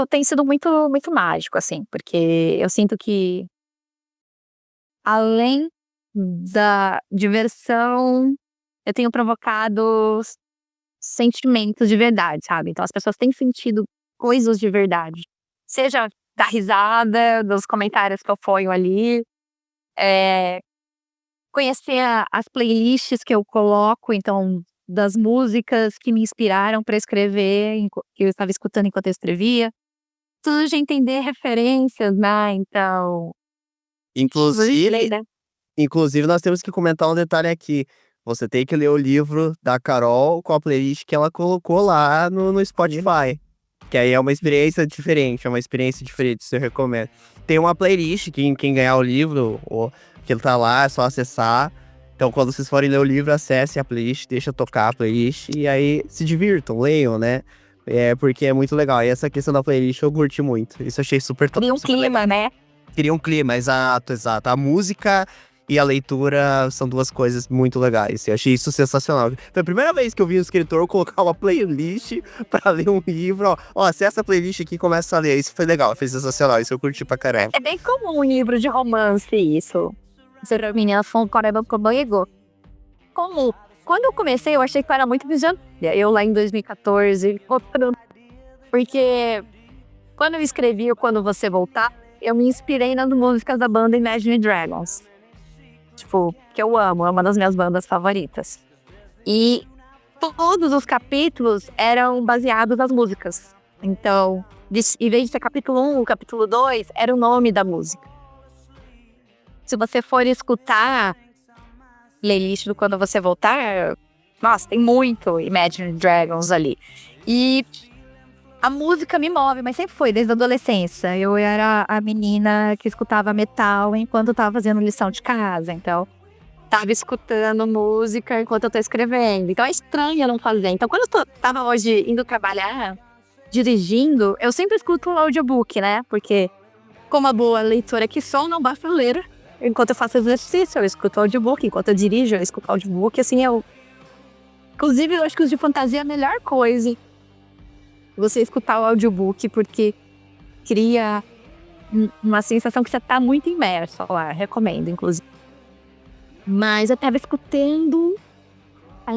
tem sido muito, muito mágico, assim, porque eu sinto que, além da diversão, eu tenho provocado sentimentos de verdade, sabe? Então, as pessoas têm sentido coisas de verdade. Seja da risada, dos comentários que eu ponho ali, conhecer as playlists que eu coloco, então, das músicas que me inspiraram para escrever, que eu estava escutando enquanto eu escrevia. Tudo de entender referências, né? Então, Inclusive, né? inclusive, nós temos que comentar um detalhe aqui. Você tem que ler o livro da Carol com a playlist que ela colocou lá no Spotify. Que aí é uma experiência diferente, isso eu recomendo. Tem uma playlist, quem ganhar o livro, ou que ele tá lá, é só acessar. Então, quando vocês forem ler o livro, acessem a playlist, deixa tocar a playlist, e aí se divirtam, leiam, né? Porque é muito legal. E essa questão da playlist eu curti muito. Isso eu achei super top. Cria um clima, né? Cria um clima, exato. A música e a leitura são duas coisas muito legais. Eu achei isso sensacional. Foi a primeira vez que eu vi um escritor colocar uma playlist pra ler um livro. Ó, acessa a playlist aqui e começa a ler. Isso foi legal, foi sensacional. Isso eu curti pra caramba. É bem comum em livro de romance isso. Ser menina com coreba com banhego. Como quando eu comecei, eu achei que eu era muito visionária. Eu lá em 2014, porque quando eu escrevi o Quando Você Voltar, eu me inspirei nas músicas da banda Imagine Dragons. Tipo, que eu amo, é uma das minhas bandas favoritas. E todos os capítulos eram baseados nas músicas. Então, em vez de ser capítulo 1, capítulo 2, era o nome da música. Se você for escutar playlist do Quando Você Voltar, nossa, tem muito Imagine Dragons ali. E a música me move, mas sempre foi, desde a adolescência. Eu era a menina que escutava metal enquanto eu tava fazendo lição de casa. Então, tava escutando música enquanto eu tô escrevendo. Então, é estranho eu não fazer. Então, quando eu tava hoje indo trabalhar, dirigindo, eu sempre escuto um audiobook, né? Porque, como a boa leitora que sou, não basta ler. Enquanto eu faço exercício, eu escuto audiobook. Enquanto eu dirijo, eu escuto audiobook. Assim, Inclusive, eu acho que os de fantasia é a melhor coisa. Você escutar o audiobook, porque cria uma sensação que você tá muito imerso lá. Recomendo, inclusive. Mas eu tava escutando.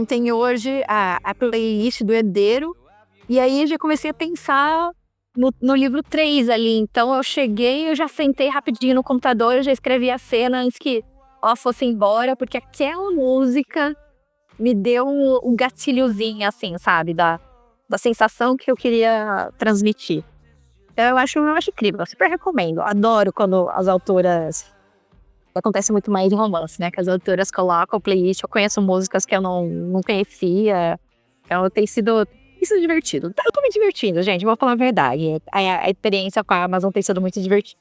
Tem hoje a playlist do Herdeiro. E aí eu já comecei a pensar no livro 3 ali. Então eu cheguei, eu já sentei rapidinho no computador, eu já escrevi a cena antes que ela fosse embora, porque aquela música me deu um gatilhozinho, assim, sabe? Da sensação que eu queria transmitir. Então eu acho incrível, eu super recomendo. Adoro quando as autoras... Acontece muito mais em romance, né? Que as autoras colocam playlist, eu conheço músicas que eu não conhecia. Então tem sido... Isso é divertido. Eu tô me divertindo, gente. Vou falar a verdade. A experiência com a Amazon tem sido muito divertida.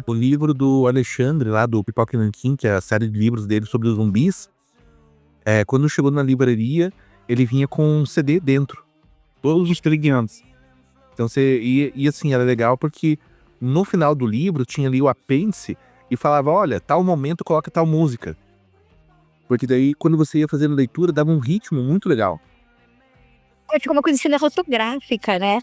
O livro do Alexandre, lá do Pipoca e Nanquim, que é a série de livros dele sobre os zumbis, Quando chegou na livraria, ele vinha com um CD dentro. Todos os preguiantes. Então e assim, era legal porque no final do livro tinha ali o apêndice e falava, olha, tal momento coloca tal música. Porque daí, quando você ia fazendo leitura, dava um ritmo muito legal. Fica uma coisa cinematográfica, né?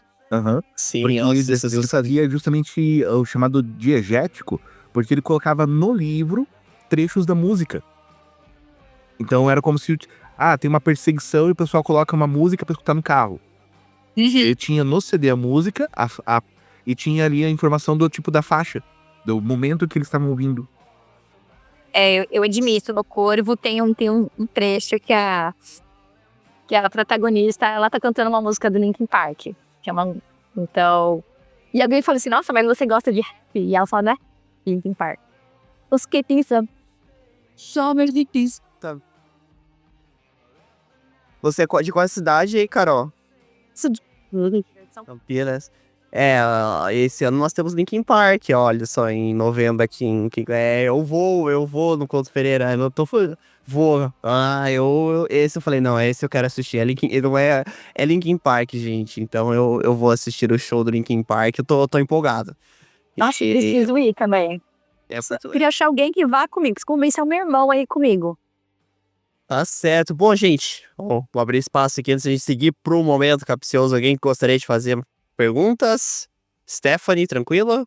Sim, Porque nossa, ele fazia justamente o chamado diegético, porque ele colocava no livro trechos da música. Então era como se, tem uma perseguição e o pessoal coloca uma música pra escutar no carro. Ele tinha no CD a música e tinha ali a informação do tipo da faixa, do momento que eles estavam ouvindo. Eu admito, no Corvo tem um trecho que a protagonista, ela tá cantando uma música do Linkin Park. Que é então... E alguém fala assim, nossa, mas você gosta de rap? E ela fala, né? Linkin Park. Os que pensam. Summer Dickies. Você é de qual cidade aí, Carol? Campinas. Esse ano nós temos Linkin Park, olha só, em novembro aqui eu vou no Couto Pereira, eu tô vou. Esse eu falei, não, esse eu quero assistir, é Linkin Park, gente, então eu vou assistir o show do Linkin Park, eu tô empolgado. Nossa, preciso ir também. Eu queria achar alguém que vá comigo, se convencer o meu irmão aí comigo. Tá certo. Bom, gente, vou abrir espaço aqui antes de a gente seguir pro momento capcioso. Alguém que gostaria de fazer perguntas? Stephanie, tranquila?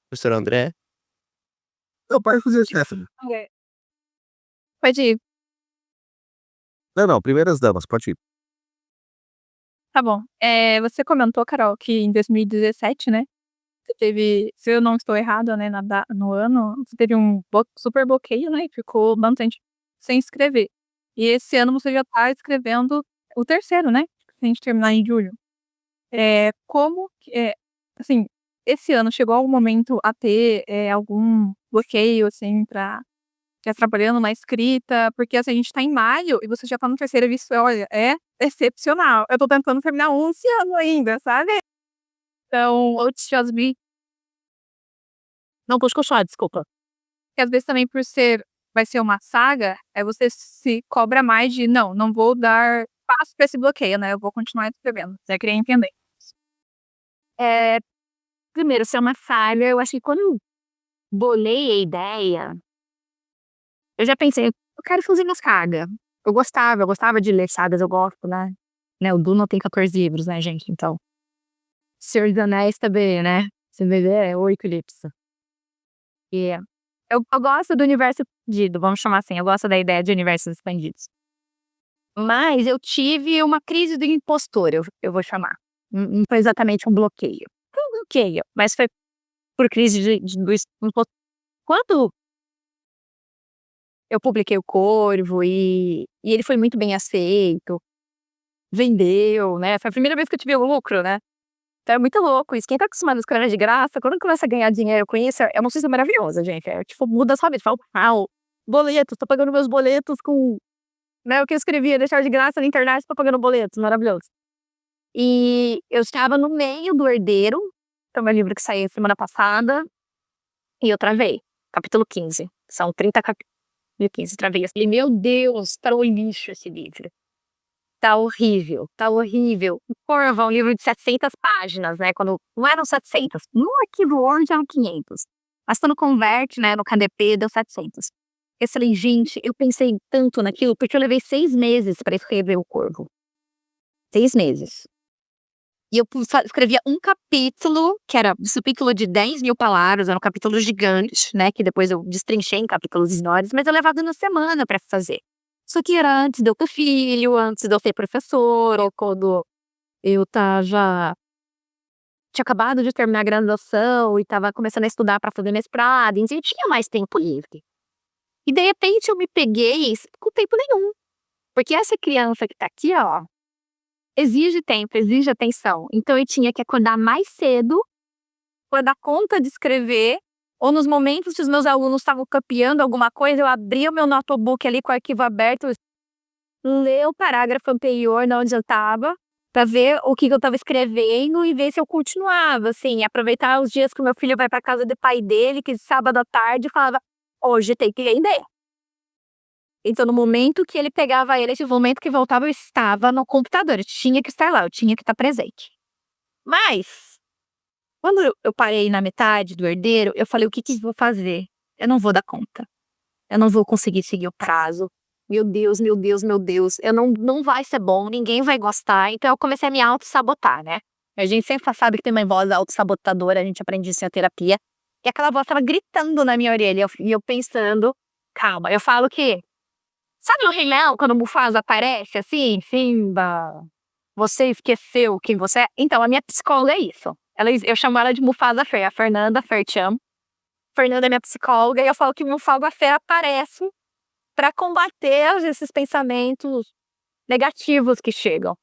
Professor André? Não, pode fazer, Stephanie. Pode ir. Não, primeiras damas, pode ir. Tá bom. Você comentou, Carol, que em 2017, né? Você teve, se eu não estou errada, né, no ano, você teve um super bloqueio, né? E ficou bastante sem escrever. E esse ano você já tá escrevendo o terceiro, né? Se a gente terminar em julho. Assim, esse ano chegou algum momento a ter algum bloqueio, assim, pra ficar trabalhando na escrita? Porque, assim, a gente tá em maio e você já tá no terceiro e isso, olha, é excepcional. Eu tô tentando terminar esse ano ainda, sabe? Então, ou just be... Não pode continuar, desculpa. Porque às vezes também vai ser uma saga, aí você se cobra mais de, não vou dar espaço pra esse bloqueio, né? Eu vou continuar escrevendo. Você queria entender. Primeiro, se é uma falha, eu acho que quando eu bolei a ideia, eu já pensei, eu quero fazer uma saga. Eu gostava de ler sagas, eu gosto, né? O Duna tem 14 livros, né, gente? Então, Senhor dos Anéis também, né? Você vê, é o Eclipse. E eu gosto do universo expandido, vamos chamar assim. Eu gosto da ideia de universos expandidos. Mas eu tive uma crise do impostor, eu vou chamar. Não foi exatamente um bloqueio. Foi um bloqueio, mas foi por crise do impostor. Quando eu publiquei o Corvo e ele foi muito bem aceito, vendeu, né? Foi a primeira vez que eu tive o lucro, né? Então é muito louco isso. Quem tá acostumado a escrever de graça, quando começa a ganhar dinheiro com isso, é uma coisa maravilhosa, gente. Tipo, muda, sabe? Fala, boletos, tô pagando meus boletos com, né? O que eu escrevia, deixar de graça na internet, tô pagando boletos, maravilhoso. E eu estava no meio do Herdeiro, que é o meu livro que saiu semana passada, e eu travei. Capítulo 15. São 30 capítulos. 15, travei. Eu falei, meu Deus, tá um lixo esse livro. Tá horrível, tá horrível. Corvo é um livro de 700 páginas, né? Quando não eram 700, no arquivo Word eram 500. Mas quando converte, né, no KDP, deu 700. Eu falei, gente, eu pensei tanto naquilo, porque eu levei 6 meses pra escrever o Corvo. 6 meses. E eu escrevia um capítulo, que era um capítulo de 10.000 palavras, era um capítulo gigante, né? Que depois eu destrinchei em capítulos menores, mas eu levava uma semana pra fazer. Isso aqui era antes de eu ter filho, antes de eu ser professora, ou quando eu tinha acabado de terminar a graduação e tava começando a estudar pra fazer mestrado, então eu tinha mais tempo livre. E de repente eu me peguei com tempo nenhum. Porque essa criança que tá aqui, ó, exige tempo, exige atenção. Então eu tinha que acordar mais cedo para dar conta de escrever, ou nos momentos que os meus alunos estavam copiando alguma coisa, eu abria o meu notebook ali com o arquivo aberto, ler o parágrafo anterior de onde eu estava, para ver o que eu estava escrevendo e ver se eu continuava, assim, aproveitar os dias que o meu filho vai para casa do pai dele, que sábado à tarde falava, hoje tem que render. Então, no momento que ele pegava ele, esse momento que voltava, eu estava no computador. Eu tinha que estar lá, eu tinha que estar presente. Mas, quando eu parei na metade do herdeiro, eu falei, o que eu vou fazer? Eu não vou dar conta. Eu não vou conseguir seguir o prazo. Meu Deus, meu Deus, meu Deus. Não vai ser bom, ninguém vai gostar. Então, eu comecei a me auto-sabotar, né? A gente sempre sabe que tem uma voz auto-sabotadora, a gente aprende isso na terapia. E aquela voz tava gritando na minha orelha. E eu pensando, calma, eu falo que... Sabe no Rei Leão, quando o Mufasa aparece assim? Simba, você esqueceu quem você é? Então, a minha psicóloga é isso. Eu chamo ela de Mufasa Fer, a Fernanda Fer, te amo. Fernanda é minha psicóloga e eu falo que o Mufasa Fer aparece para combater esses pensamentos negativos que chegam.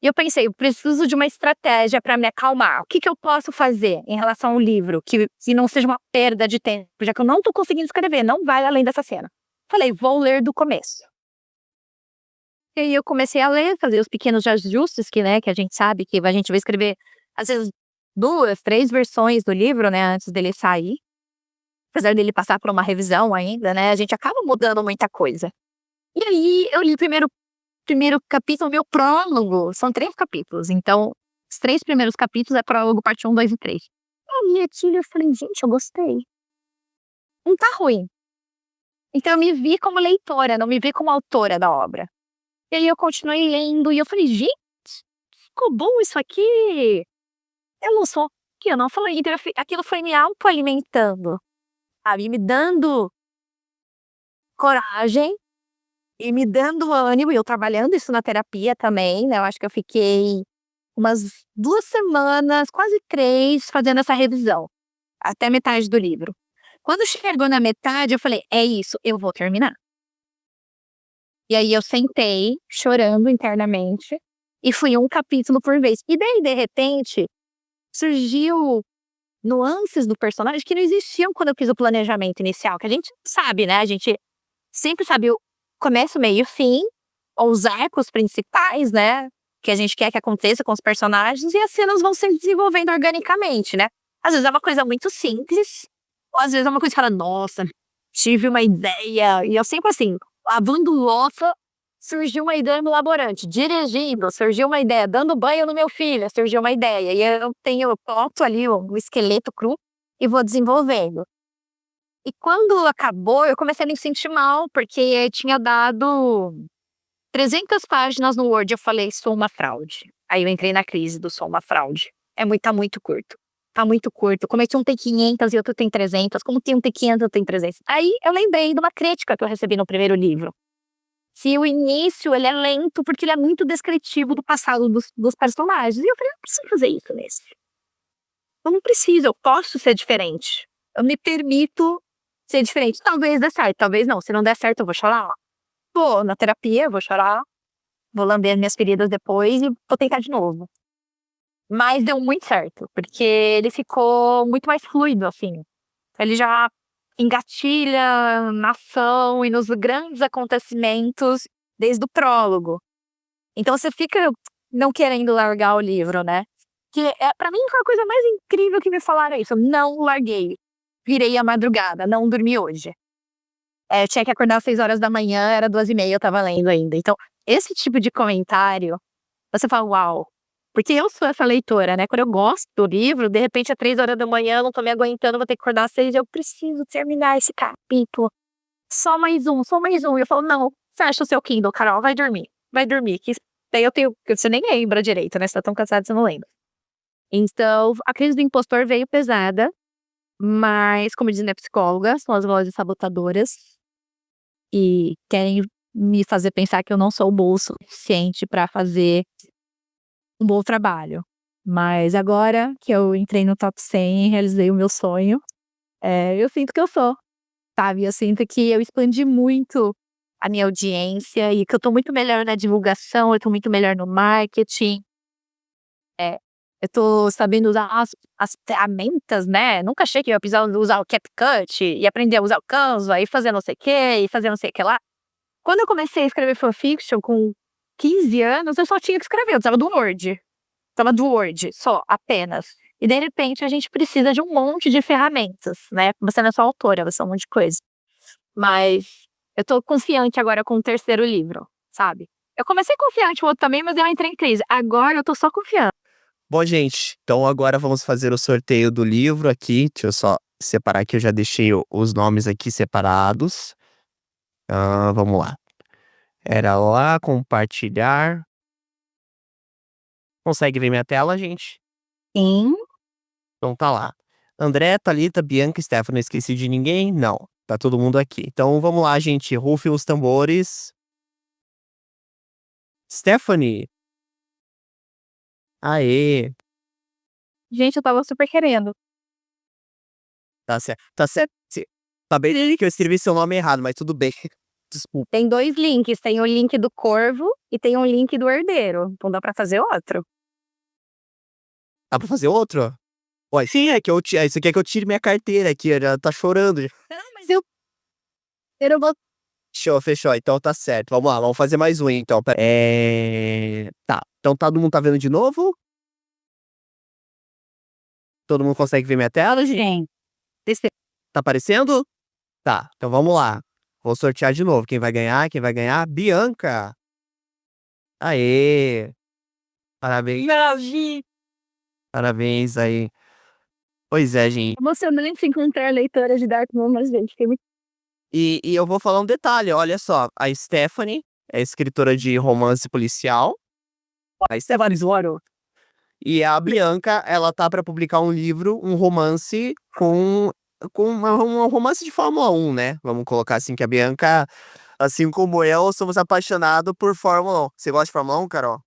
E eu pensei, eu preciso de uma estratégia para me acalmar. O que eu posso fazer em relação ao livro que não seja uma perda de tempo, já que eu não estou conseguindo escrever, não vai além dessa cena. Falei, vou ler do começo. E aí eu comecei a ler, fazer os pequenos ajustes que a gente sabe que a gente vai escrever, às vezes, 2, 3 versões do livro, né, antes dele sair. Apesar dele passar por uma revisão ainda, né, a gente acaba mudando muita coisa. E aí eu li o primeiro capítulo, meu prólogo, são 3 capítulos, então os 3 primeiros capítulos é prólogo, parte 1, 2 e 3. Eu li aquilo e eu falei, gente, eu gostei. Não tá ruim. Então eu me vi como leitora, não me vi como autora da obra. E aí eu continuei lendo e eu falei, gente, ficou bom isso aqui. Eu não sou que eu não falei, então aquilo foi me autoalimentando, sabe? Me dando coragem e me dando ânimo. E eu trabalhando isso na terapia também, né? Eu acho que eu fiquei umas 2 semanas, quase 3, fazendo essa revisão. Até metade do livro. Quando chegou na metade, eu falei, é isso, eu vou terminar. E aí eu sentei, chorando internamente, e fui um capítulo por vez. E daí, de repente, surgiu nuances do personagem que não existiam quando eu fiz o planejamento inicial, que a gente sabe, né? A gente sempre sabe o começo, meio e fim, ou os arcos principais, né? Que a gente quer que aconteça com os personagens, e as cenas vão se desenvolvendo organicamente, né? Às vezes é uma coisa muito simples, ou às vezes é uma coisa que fala, nossa, tive uma ideia. E eu sempre assim, lavando louça, surgiu uma ideia mirabolante. Dirigindo, surgiu uma ideia. Dando banho no meu filho, surgiu uma ideia. E eu boto ali o esqueleto cru e vou desenvolvendo. E quando acabou, eu comecei a me sentir mal, porque tinha dado 300 páginas no Word. Eu falei, sou uma fraude. Aí eu entrei na crise do sou uma fraude. Tá muito curto. Tá muito curto. Como é que um tem 500 e outro tem 300? Como tem um tem 500 e outro tem 300? Aí eu lembrei de uma crítica que eu recebi no primeiro livro. Se o início ele é lento porque ele é muito descritivo do passado dos personagens. E eu falei, eu não preciso fazer isso nesse. Eu não preciso, eu posso ser diferente. Eu me permito ser diferente. Talvez dê certo, talvez não. Se não der certo, eu vou chorar. Vou na terapia, vou chorar. Vou lamber minhas feridas depois e vou tentar de novo. Mas deu muito certo, porque ele ficou muito mais fluido, assim. Ele já engatilha na ação e nos grandes acontecimentos desde o prólogo. Então você fica não querendo largar o livro, né? Que pra mim foi a coisa mais incrível que me falaram isso. Eu não larguei. Virei a madrugada, não dormi hoje. Eu tinha que acordar às 6 horas da manhã, era 2h30, eu tava lendo ainda. Então, esse tipo de comentário, você fala, uau. Porque eu sou essa leitora, né? Quando eu gosto do livro, de repente, às 3 horas da manhã, eu não tô me aguentando, vou ter que acordar às 6, eu preciso terminar esse capítulo. Só mais um, só mais um. E eu falo, não, fecha o seu Kindle, Carol, vai dormir. Vai dormir. Que daí você nem lembra direito, né? Você tá tão cansado, você não lembra. Então, a crise do impostor veio pesada, mas, como diz minha psicóloga, são as vozes sabotadoras e querem me fazer pensar que eu não sou boa o suficiente pra fazer um bom trabalho. Mas agora que eu entrei no top 100 e realizei o meu sonho, eu sinto que eu sou, sabe? Eu sinto que eu expandi muito a minha audiência e que eu tô muito melhor na divulgação, eu tô muito melhor no marketing. Eu tô sabendo usar as ferramentas, né? Nunca achei que eu ia precisar usar o CapCut e aprender a usar o Canva e fazer não sei o quê, e fazer não sei o que lá. Quando eu comecei a escrever fanfiction com 15 anos, eu só tinha que escrever, eu precisava do Word. Precisava do Word, só, apenas. E de repente a gente precisa de um monte de ferramentas, né? Você não é só autora, você é um monte de coisa. Mas Eu tô confiante agora com o terceiro livro, sabe? Eu comecei confiante, o outro também, mas eu entrei em crise. Agora eu tô só confiante. Bom, gente, então agora vamos fazer o sorteio do livro aqui. Deixa eu só separar aqui, eu já deixei os nomes aqui separados. Vamos lá. Era lá, compartilhar. Consegue ver minha tela, gente? Sim. Então tá lá. André, Thalita, Bianca, Stephanie, esqueci de ninguém? Não, tá todo mundo aqui. Então vamos lá, gente, rufem os tambores. Stephanie. Aê, Gente, eu tava super querendo. tá certo. Tá certo. Tá bem que eu escrevi seu nome errado, mas tudo bem. Desculpa. Tem 2 links, tem o link do Corvo e tem um link do Herdeiro. Então dá pra fazer outro. Dá pra fazer outro? Ué, sim, é que isso aqui é que eu tire minha carteira aqui, já tá chorando. Não, mas eu não vou. Fechou, então tá certo. Vamos lá, vamos fazer mais um então. Tá, então todo mundo tá vendo de novo? Todo mundo consegue ver minha tela, gente? Sim. Tá aparecendo? Tá, então vamos lá. Vou sortear de novo. Quem vai ganhar? Quem vai ganhar? Bianca! Aê! Parabéns, parabéns aí. Pois é, gente. Emocionante encontrar leitoras de Dark Romance, gente. Fiquei muito... E eu vou falar um detalhe, olha só. A Stephanie é escritora de romance policial. A Stephanie Zoro. E a Bianca, ela tá pra publicar um livro, um romance um romance de Fórmula 1, né? Vamos colocar assim, que a Bianca, assim como eu, somos apaixonados por Fórmula 1. Você gosta de Fórmula 1, Carol?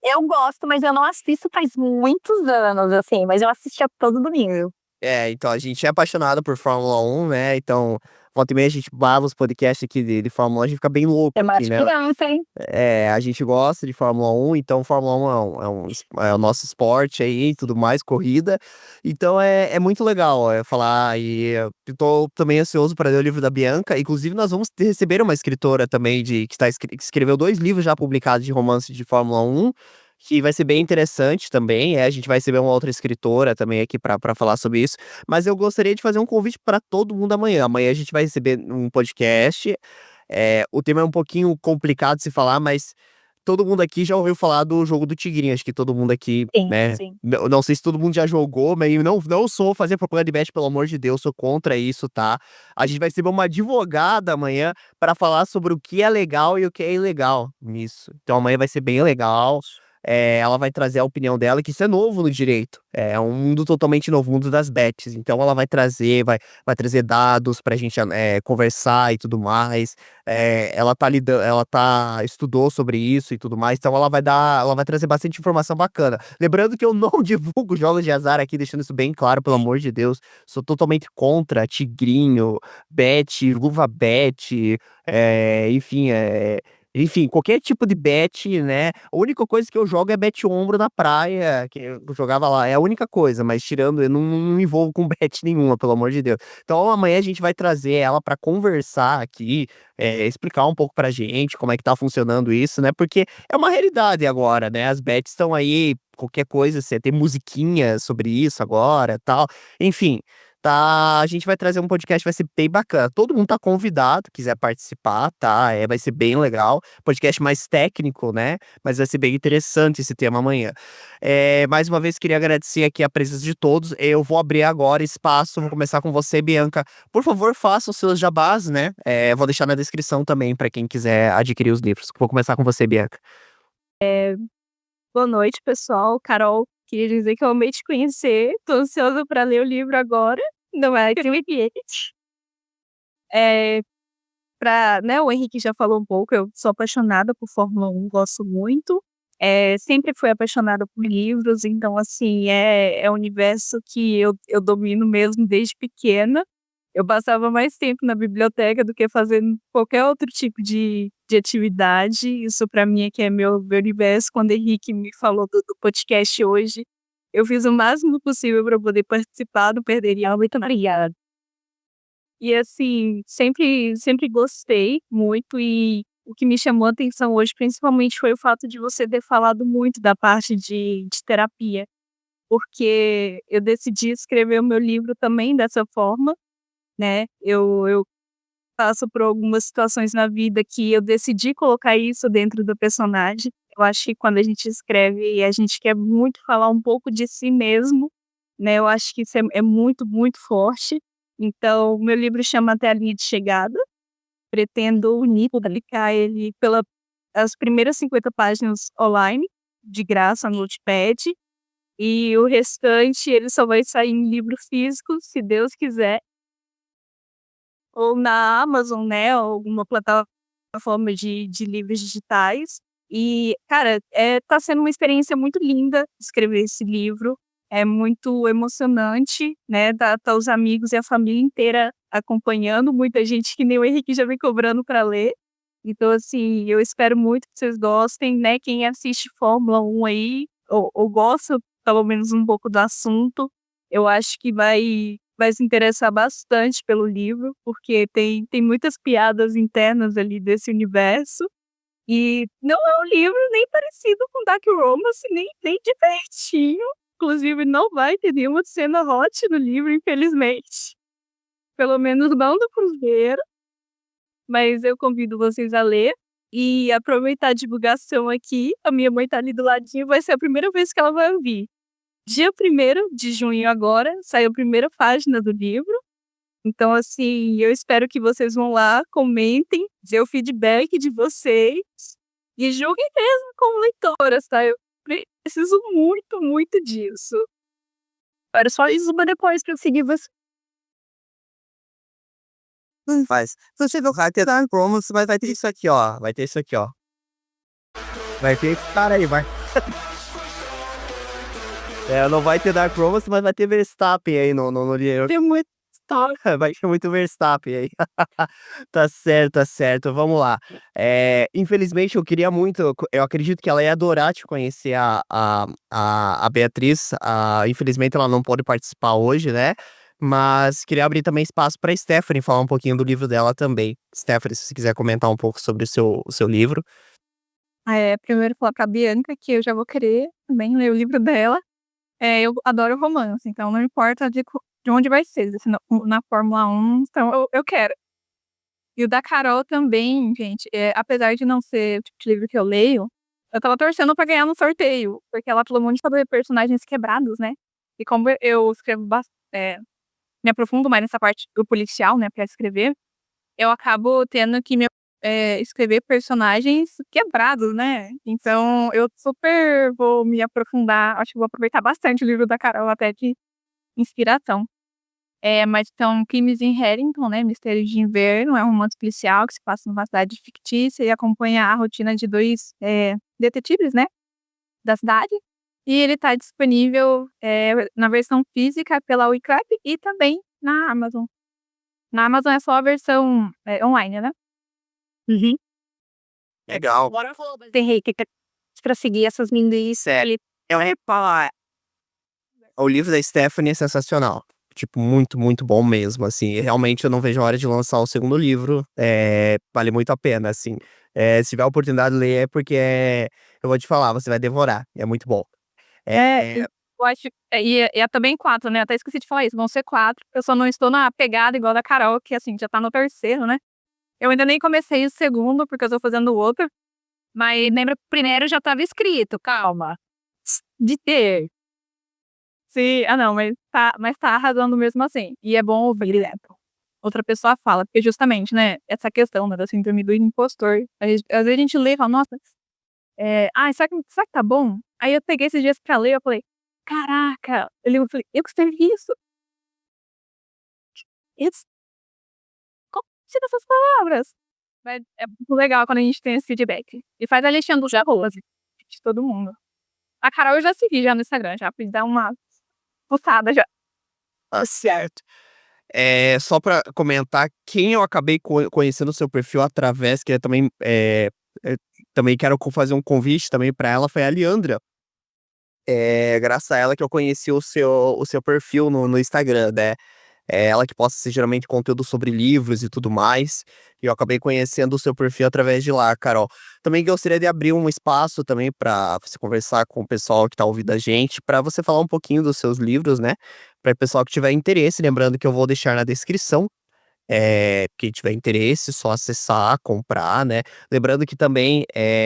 Eu gosto, mas eu não assisto faz muitos anos, assim. Mas eu assistia todo domingo. Então a gente é apaixonado por Fórmula 1, né? Então, volta e meia a gente bava os podcasts aqui de Fórmula 1, a gente fica bem louco É aqui, mais né? criança, hein? A gente gosta de Fórmula 1, então Fórmula 1 é o nosso esporte aí e tudo mais, corrida. Então é muito legal falar. E eu tô também ansioso para ler o livro da Bianca. Inclusive, nós vamos receber uma escritora também que escreveu 2 livros já publicados de romance de Fórmula 1. Que vai ser bem interessante também. A gente vai receber uma outra escritora também aqui para falar sobre isso. Mas eu gostaria de fazer um convite para todo mundo amanhã. Amanhã a gente vai receber um podcast. O tema é um pouquinho complicado de se falar, mas todo mundo aqui já ouviu falar do jogo do Tigrinho. Acho que todo mundo aqui, Sim, né? sim. Eu não sei se todo mundo já jogou, mas eu não sou fazer propaganda de bet, pelo amor de Deus, sou contra isso, tá? A gente vai receber uma advogada amanhã para falar sobre o que é legal e o que é ilegal nisso. Então amanhã vai ser bem legal. Ela vai trazer a opinião dela, que isso é novo no direito. É um mundo totalmente novo, o mundo das bets. Então ela vai trazer dados pra gente conversar e tudo mais. Estudou sobre isso e tudo mais. Então ela vai trazer bastante informação bacana. Lembrando que eu não divulgo jogos de azar aqui, deixando isso bem claro, pelo amor de Deus. Sou totalmente contra tigrinho, bet, luva bet, enfim, enfim, qualquer tipo de bet, né? A única coisa que eu jogo é bet ombro na praia, que eu jogava lá. É a única coisa, mas tirando, eu não me envolvo com bet nenhuma, pelo amor de Deus. Então amanhã a gente vai trazer ela pra conversar aqui, explicar um pouco pra gente como é que tá funcionando isso, né? Porque é uma realidade agora, né? As bets estão aí, qualquer coisa, você tem musiquinha sobre isso agora, tal. Enfim, tá, a gente vai trazer um podcast, vai ser bem bacana. Todo mundo tá convidado, quiser participar, tá? Vai ser bem legal. Podcast mais técnico, né? Mas vai ser bem interessante esse tema amanhã. Mais uma vez, queria agradecer aqui a presença de todos. Eu vou abrir agora espaço, vou começar com você, Bianca. Por favor, faça os seus jabás, né? Vou deixar na descrição também para quem quiser adquirir os livros. Vou começar com você, Bianca. Boa noite, pessoal. Carol, queria dizer que eu amei te conhecer. Tô ansiosa pra ler o livro agora. Não é que né, o Henrique já falou um pouco, eu sou apaixonada por Fórmula 1, gosto muito. Sempre fui apaixonada por livros, então, assim, é um universo que eu domino mesmo desde pequena. Eu passava mais tempo na biblioteca do que fazendo qualquer outro tipo de atividade. Isso para mim é que é meu universo. Quando o Henrique me falou do podcast hoje, eu fiz o máximo possível para poder participar, não perderia. Muito obrigada. E assim, sempre gostei muito, e o que me chamou a atenção hoje, principalmente, foi o fato de você ter falado muito da parte de terapia, porque eu decidi escrever o meu livro também dessa forma, né? Eu passo por algumas situações na vida que eu decidi colocar isso dentro do personagem. Eu acho que quando a gente escreve e a gente quer muito falar um pouco de si mesmo, né, eu acho que isso é muito, muito forte. Então, meu livro chama Até a Linha de Chegada. Pretendo publicar ele as primeiras 50 páginas online, de graça, no Wattpad. E o restante, ele só vai sair em livro físico, se Deus quiser. Ou na Amazon, né, ou alguma plataforma de livros digitais. E, cara, tá sendo uma experiência muito linda escrever esse livro. É muito emocionante, né, tá os amigos e a família inteira acompanhando, muita gente que nem o Henrique já vem cobrando para ler. Então, assim, eu espero muito que vocês gostem, né, quem assiste Fórmula 1 aí, ou gosta pelo menos um pouco do assunto, eu acho que vai se interessar bastante pelo livro, porque tem muitas piadas internas ali desse universo. E não é um livro nem parecido com Dark Romance, nem de pertinho. Inclusive, não vai ter nenhuma cena hot no livro, infelizmente. Pelo menos não do Cruzeiro. Mas eu convido vocês a ler e aproveitar a divulgação aqui. A minha mãe tá ali do ladinho, vai ser a primeira vez que ela vai ouvir. Dia 1º de junho agora, saiu a primeira página do livro. Então, assim, eu espero que vocês vão lá, comentem, dê o feedback de vocês e julguem mesmo como leitoras, tá? Eu preciso muito, muito disso. Era só isso, mas depois pra eu seguir você. Faz. Se você não vai ter Dark Romance, mas vai ter isso aqui, ó. Vai ter isso aqui, ó. Vai ter esse cara aí, vai. Não vai ter Dark Romance, mas vai ter Verstappen aí no livro. Tem muito. Vai ter muito Verstappen aí. Tá certo, tá certo. Vamos lá. Infelizmente, eu queria muito. Eu acredito que ela ia adorar te conhecer, a Beatriz. Infelizmente, ela não pode participar hoje, né? Mas queria abrir também espaço para Stephanie falar um pouquinho do livro dela também. Stephanie, se você quiser comentar um pouco sobre o seu livro. Primeiro falar pra Bianca que eu já vou querer também ler o livro dela. Eu adoro romance, então não importa de onde vai ser, se na Fórmula 1, então eu quero. E o da Carol também, gente, apesar de não ser o tipo de livro que eu leio, eu tava torcendo pra ganhar no sorteio, porque ela falou muito sobre personagens quebrados, né? E como eu escrevo me aprofundo mais nessa parte do policial, né, pra escrever, eu acabo tendo que escrever personagens quebrados, né? Então eu super vou me aprofundar, acho que vou aproveitar bastante o livro da Carol até de inspiração. Mas então, Crimes em Harrington, né, Mistérios de Inverno, é um romance policial que se passa numa cidade fictícia e acompanha a rotina de 2 detetives, né, da cidade. E ele tá disponível na versão física pela Wiclap e também na Amazon. Na Amazon é só a versão online, né? Uhum. Legal. Henrique, pra seguir essas minduíces. Sério. O livro da Stephanie é sensacional. Tipo, muito, muito bom mesmo, assim. Realmente eu não vejo a hora de lançar o segundo livro. Vale muito a pena, assim. Se tiver a oportunidade de ler, é porque eu vou te falar, você vai devorar. É muito bom. Eu acho. E é também 4, né? Até esqueci de falar isso. Vão ser 4. Eu só não estou na pegada igual da Carol, que assim, já tá no 3º, né? Eu ainda nem comecei o 2º, porque eu tô fazendo o outro. Mas lembra que o primeiro já tava escrito, calma. De ter. Sim, não, mas tá arrasando mesmo assim. E é bom ouvir outra pessoa fala, porque justamente, né, essa questão, né, da síndrome do impostor. Às vezes a gente lê e fala, nossa, será que tá bom? Aí eu peguei esses dias pra ler, eu falei, caraca, eu falei, eu que escrevi isso? Isso? Como se dessas palavras? Mas é muito legal quando a gente tem esse feedback. E faz a listinha dos arrobas de todo mundo. A Carol eu já segui já no Instagram, já fui dar uma postada já. Tá certo. Só pra comentar, quem eu acabei conhecendo o seu perfil através, que também quero fazer um convite também pra ela, foi a Leandra. Graças a ela que eu conheci o seu perfil no Instagram, né? Ela que posta geralmente conteúdo sobre livros e tudo mais. E eu acabei conhecendo o seu perfil através de lá, Carol. Também gostaria de abrir um espaço também para você conversar com o pessoal que tá ouvindo a gente, para você falar um pouquinho dos seus livros, né? Para o pessoal que tiver interesse, lembrando que eu vou deixar na descrição. Quem tiver interesse, só acessar, comprar, né. Lembrando que também,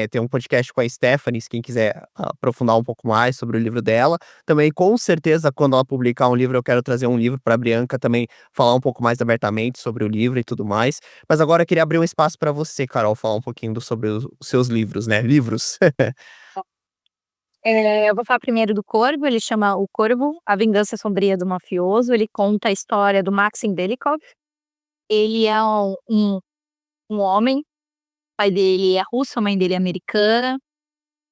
tem um podcast com a Stephanie, se quem quiser aprofundar um pouco mais sobre o livro dela. Também, com certeza, quando ela publicar um livro, eu quero trazer um livro pra Bianca também falar um pouco mais abertamente sobre o livro e tudo mais. Mas agora eu queria abrir um espaço pra você, Carol, falar um pouquinho sobre os seus livros, né, livros. Eu vou falar primeiro do Corvo, ele chama O Corvo, A Vingança Sombria do Mafioso. Ele conta a história do Maxim Belikov. Ele é um homem, o pai dele é russo, a mãe dele é americana.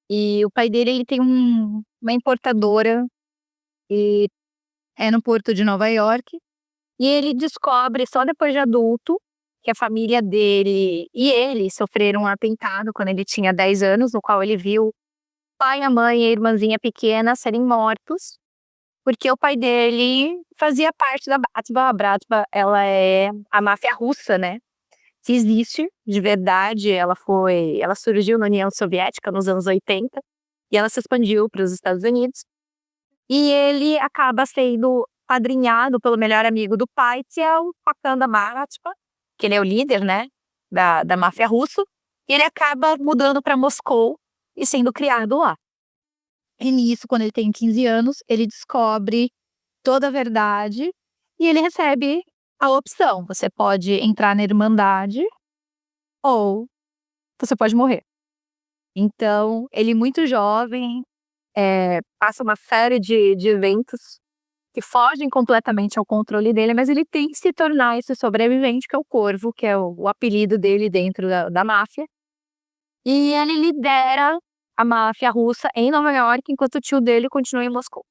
E o pai dele, ele tem uma importadora, e é no Porto de Nova York. E ele descobre só depois de adulto que a família dele e ele sofreram um atentado quando ele tinha 10 anos, no qual ele viu o pai, a mãe e a irmãzinha pequena serem mortos, porque o pai dele fazia parte da Bratva. A Bratva, ela é a máfia russa, né? Que existe de verdade. Ela surgiu na União Soviética nos anos 80 e ela se expandiu para os Estados Unidos. E ele acaba sendo padrinhado pelo melhor amigo do pai, que é o Pakan da Bratva, que ele é o líder, né, da máfia russa. E ele acaba mudando para Moscou e sendo criado lá. E nisso, quando ele tem 15 anos, ele descobre toda a verdade e ele recebe a opção: você pode entrar na Irmandade ou você pode morrer. Então, ele muito jovem, passa uma série de eventos que fogem completamente ao controle dele, mas ele tem que se tornar esse sobrevivente, que é o Corvo, que é o apelido dele dentro da máfia. E ele lidera a máfia russa em Nova York, enquanto o tio dele continua em Moscou.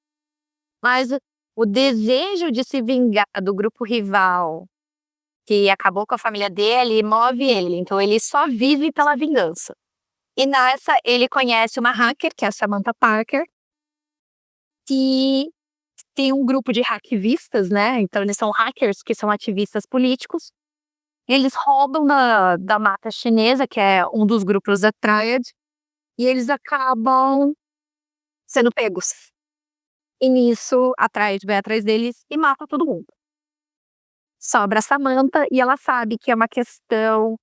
Mas o desejo de se vingar do grupo rival, que acabou com a família dele, move ele. Então ele só vive pela vingança. E nessa, ele conhece uma hacker, que é a Samantha Parker, que tem um grupo de hacktivistas, né? Então eles são hackers que são ativistas políticos. Eles roubam da máfia chinesa, que é um dos grupos da Triad, e eles acabam sendo pegos. E nisso, a Triad vai atrás deles e mata todo mundo. Sobra a Samantha e ela sabe que é uma questão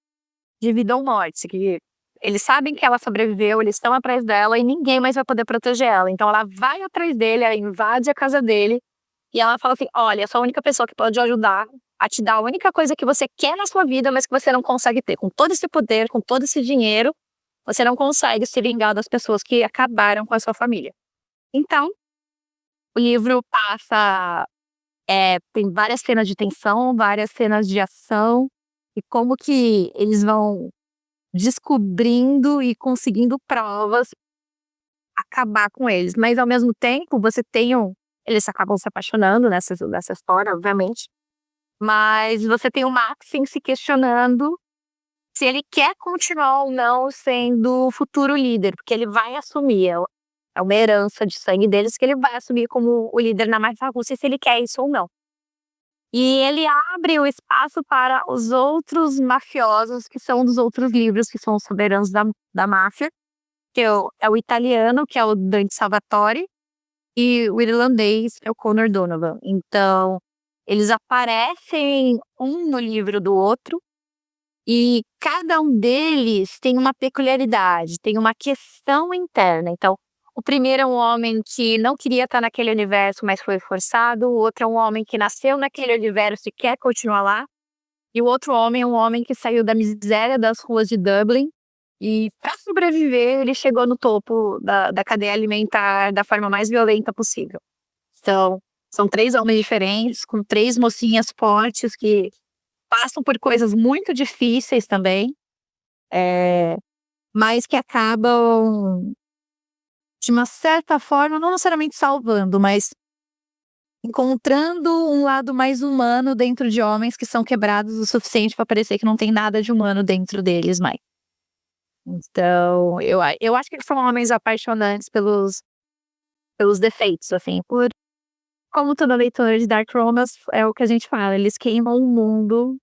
de vida ou morte, que eles sabem que ela sobreviveu, eles estão atrás dela e ninguém mais vai poder proteger ela. Então ela vai atrás dele, ela invade a casa dele e ela fala assim: olha, eu sou a única pessoa que pode ajudar a te dar a única coisa que você quer na sua vida, mas que você não consegue ter. Com todo esse poder, com todo esse dinheiro, você não consegue se vingar das pessoas que acabaram com a sua família. Então, o livro tem várias cenas de tensão, várias cenas de ação, e como que eles vão descobrindo e conseguindo provas acabar com eles. Mas, ao mesmo tempo, eles acabam se apaixonando nessa história, obviamente. Mas você tem o Maxim se questionando se ele quer continuar ou não sendo o futuro líder, porque ele vai assumir, é uma herança de sangue deles, que ele vai assumir como o líder na máfia russa, se ele quer isso ou não. E ele abre o espaço para os outros mafiosos, que são dos outros livros, que são os soberanos da máfia, que é o italiano, que é o Dante Salvatore, e o irlandês é o Conor Donovan. Então, eles aparecem um no livro do outro, e cada um deles tem uma peculiaridade, tem uma questão interna. Então, o primeiro é um homem que não queria estar naquele universo, mas foi forçado. O outro é um homem que nasceu naquele universo e quer continuar lá. E o outro homem é um homem que saiu da miséria das ruas de Dublin. E, para sobreviver, ele chegou no topo da cadeia alimentar da forma mais violenta possível. Então, são 3 homens diferentes, com 3 mocinhas fortes que passam por coisas muito difíceis também, mas que acabam, de uma certa forma, não necessariamente salvando, mas encontrando um lado mais humano dentro de homens que são quebrados o suficiente para parecer que não tem nada de humano dentro deles mais. Então, eu acho que eles são homens apaixonantes pelos defeitos, assim, como toda leitora de Dark Romance, é o que a gente fala, eles queimam o mundo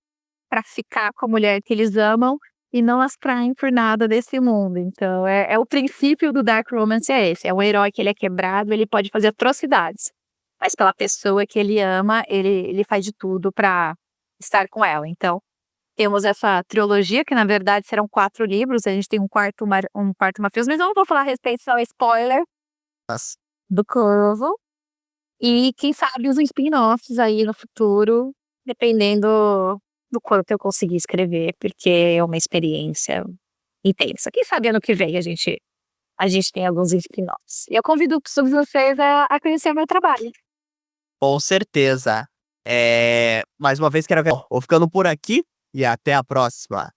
pra ficar com a mulher que eles amam e não as traem por nada desse mundo. Então, é o princípio do Dark Romance, é esse. É um herói que ele é quebrado, ele pode fazer atrocidades, mas pela pessoa que ele ama, ele faz de tudo pra estar com ela. Então, temos essa trilogia, que na verdade serão 4 livros, a gente tem um quarto mafioso, mas eu não vou falar a respeito, só spoiler Mas, do Corvo. E quem sabe os spin-offs aí no futuro, dependendo do quanto eu conseguir escrever, porque é uma experiência intensa. Quem sabe ano que vem a gente tem alguns spin-offs. E eu convido todos vocês a conhecer meu trabalho. com certeza. Mais uma vez quero ver. Vou ficando por aqui e até a próxima.